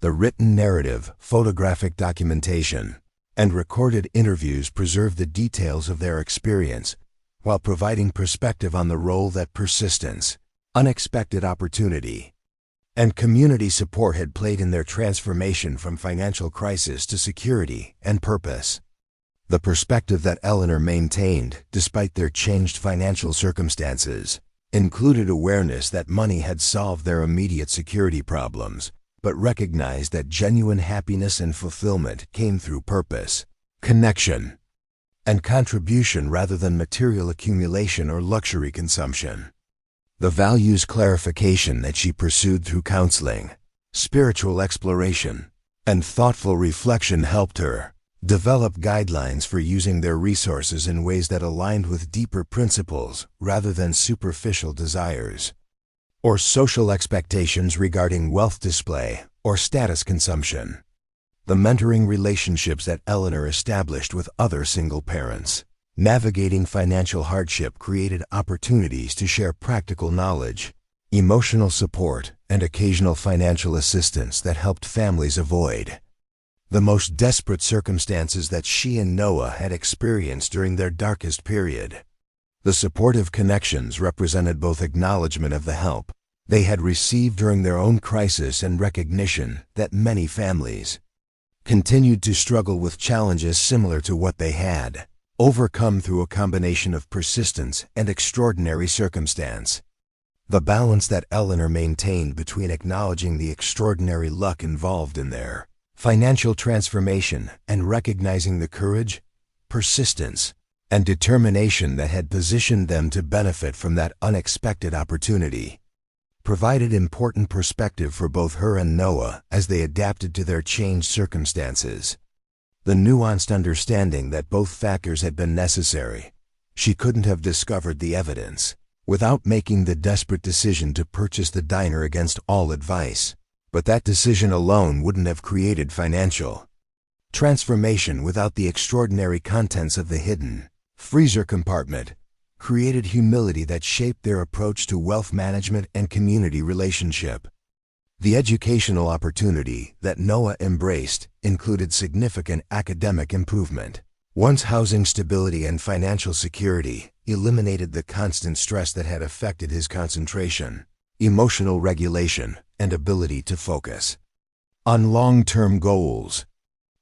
The written narrative, photographic documentation, and recorded interviews preserve the details of their experience while providing perspective on the role that persistence, unexpected opportunity, and community support had played in their transformation from financial crisis to security and purpose. The perspective that Eleanor maintained, despite their changed financial circumstances, included awareness that money had solved their immediate security problems, but recognized that genuine happiness and fulfillment came through purpose, connection, and contribution rather than material accumulation or luxury consumption. The values clarification that she pursued through counseling, spiritual exploration, and thoughtful reflection helped her develop guidelines for using their resources in ways that aligned with deeper principles rather than superficial desires or social expectations regarding wealth display or status consumption. The mentoring relationships that Eleanor established with other single parents navigating financial hardship created opportunities to share practical knowledge, emotional support, and occasional financial assistance that helped families avoid the most desperate circumstances that she and Noah had experienced during their darkest period. The supportive connections represented both acknowledgement of the help they had received during their own crisis and recognition that many families continued to struggle with challenges similar to what they had overcome through a combination of persistence and extraordinary circumstance. The balance that Eleanor maintained between acknowledging the extraordinary luck involved in their financial transformation and recognizing the courage, persistence, and determination that had positioned them to benefit from that unexpected opportunity provided important perspective for both her and Noah as they adapted to their changed circumstances. The nuanced understanding that both factors had been necessary, she couldn't have discovered the evidence without making the desperate decision to purchase the diner against all advice. But that decision alone wouldn't have created financial transformation without the extraordinary contents of the hidden freezer compartment, created humility that shaped their approach to wealth management and community relationship. The educational opportunity that Noah embraced included significant academic improvement. Once housing stability and financial security eliminated the constant stress that had affected his concentration, emotional regulation, and ability to focus on long-term goals.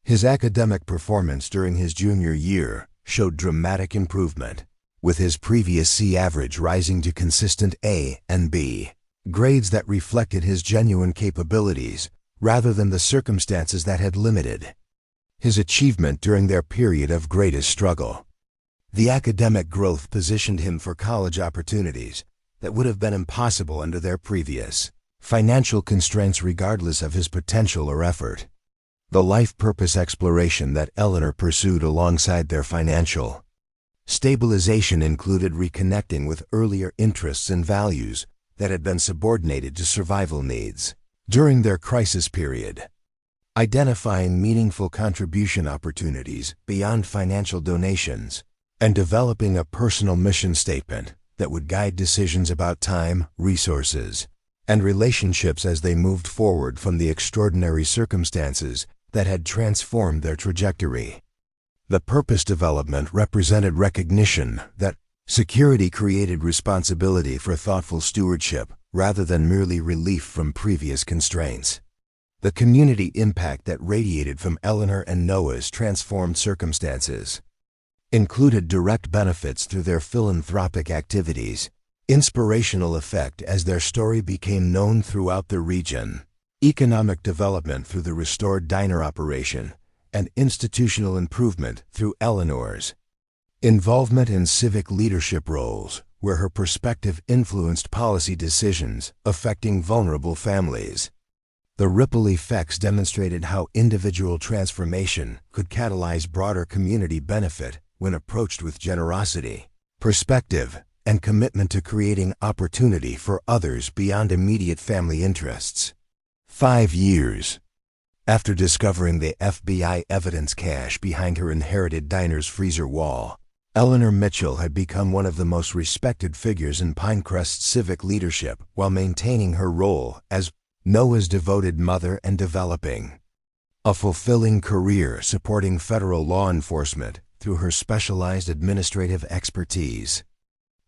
His academic performance during his junior year showed dramatic improvement, with his previous C average rising to consistent A and B, grades that reflected his genuine capabilities rather than the circumstances that had limited his achievement during their period of greatest struggle. The academic growth positioned him for college opportunities that would have been impossible under their previous financial constraints regardless of his potential or effort. The life purpose exploration that Eleanor pursued alongside their financial stabilization included reconnecting with earlier interests and values that had been subordinated to survival needs during their crisis period, identifying meaningful contribution opportunities beyond financial donations, and developing a personal mission statement that would guide decisions about time, resources, and relationships as they moved forward from the extraordinary circumstances that had transformed their trajectory. The purpose development represented recognition that security created responsibility for thoughtful stewardship rather than merely relief from previous constraints. The community impact that radiated from Eleanor and Noah's transformed circumstances included direct benefits through their philanthropic activities, inspirational effect as their story became known throughout the region, economic development through the restored diner operation, and institutional improvement through Eleanor's involvement in civic leadership roles, where her perspective influenced policy decisions affecting vulnerable families. The ripple effects demonstrated how individual transformation could catalyze broader community benefit when approached with generosity, perspective, and commitment to creating opportunity for others beyond immediate family interests. 5 years after discovering the FBI evidence cache behind her inherited diner's freezer wall, Eleanor Mitchell had become one of the most respected figures in Pinecrest's civic leadership while maintaining her role as Noah's devoted mother and developing a fulfilling career supporting federal law enforcement through her specialized administrative expertise.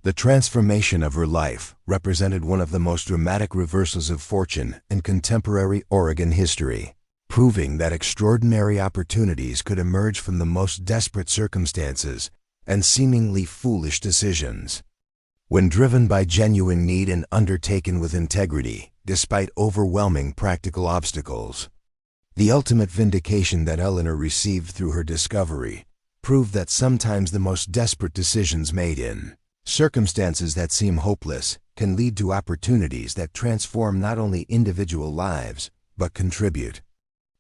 The transformation of her life represented one of the most dramatic reversals of fortune in contemporary Oregon history, proving that extraordinary opportunities could emerge from the most desperate circumstances and seemingly foolish decisions. When driven by genuine need and undertaken with integrity, despite overwhelming practical obstacles. The ultimate vindication that Eleanor received through her discovery proved that sometimes the most desperate decisions made in circumstances that seem hopeless can lead to opportunities that transform not only individual lives, but contribute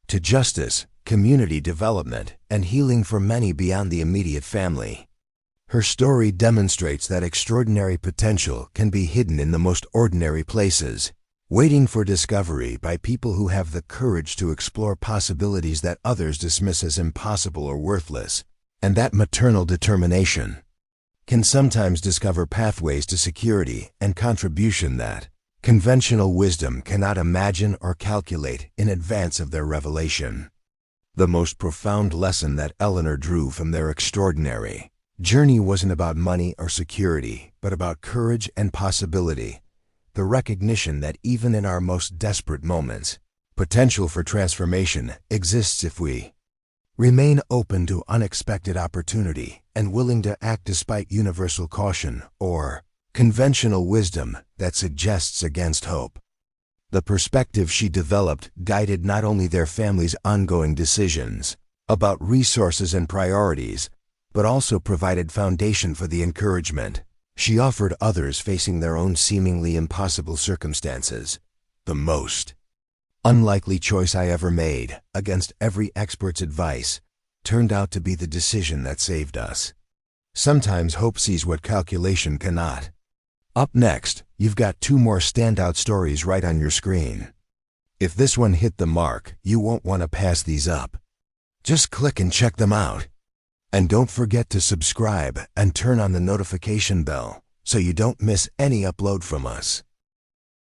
to justice, community development, and healing for many beyond the immediate family. Her story demonstrates that extraordinary potential can be hidden in the most ordinary places, waiting for discovery by people who have the courage to explore possibilities that others dismiss as impossible or worthless, and that maternal determination can sometimes discover pathways to security and contribution that conventional wisdom cannot imagine or calculate in advance of their revelation. The most profound lesson that Eleanor drew from their extraordinary journey wasn't about money or security, but about courage and possibility, the recognition that even in our most desperate moments, potential for transformation exists if we remain open to unexpected opportunity and willing to act despite universal caution or conventional wisdom that suggests against hope. The perspective she developed guided not only their family's ongoing decisions about resources and priorities, but also provided foundation for the encouragement she offered others facing their own seemingly impossible circumstances. The most unlikely choice I ever made, against every expert's advice, turned out to be the decision that saved us. Sometimes hope sees what calculation cannot. Up next, you've got 2 more standout stories right on your screen. If this one hit the mark, you won't want to pass these up. Just click and check them out. And don't forget to subscribe and turn on the notification bell so you don't miss any upload from us.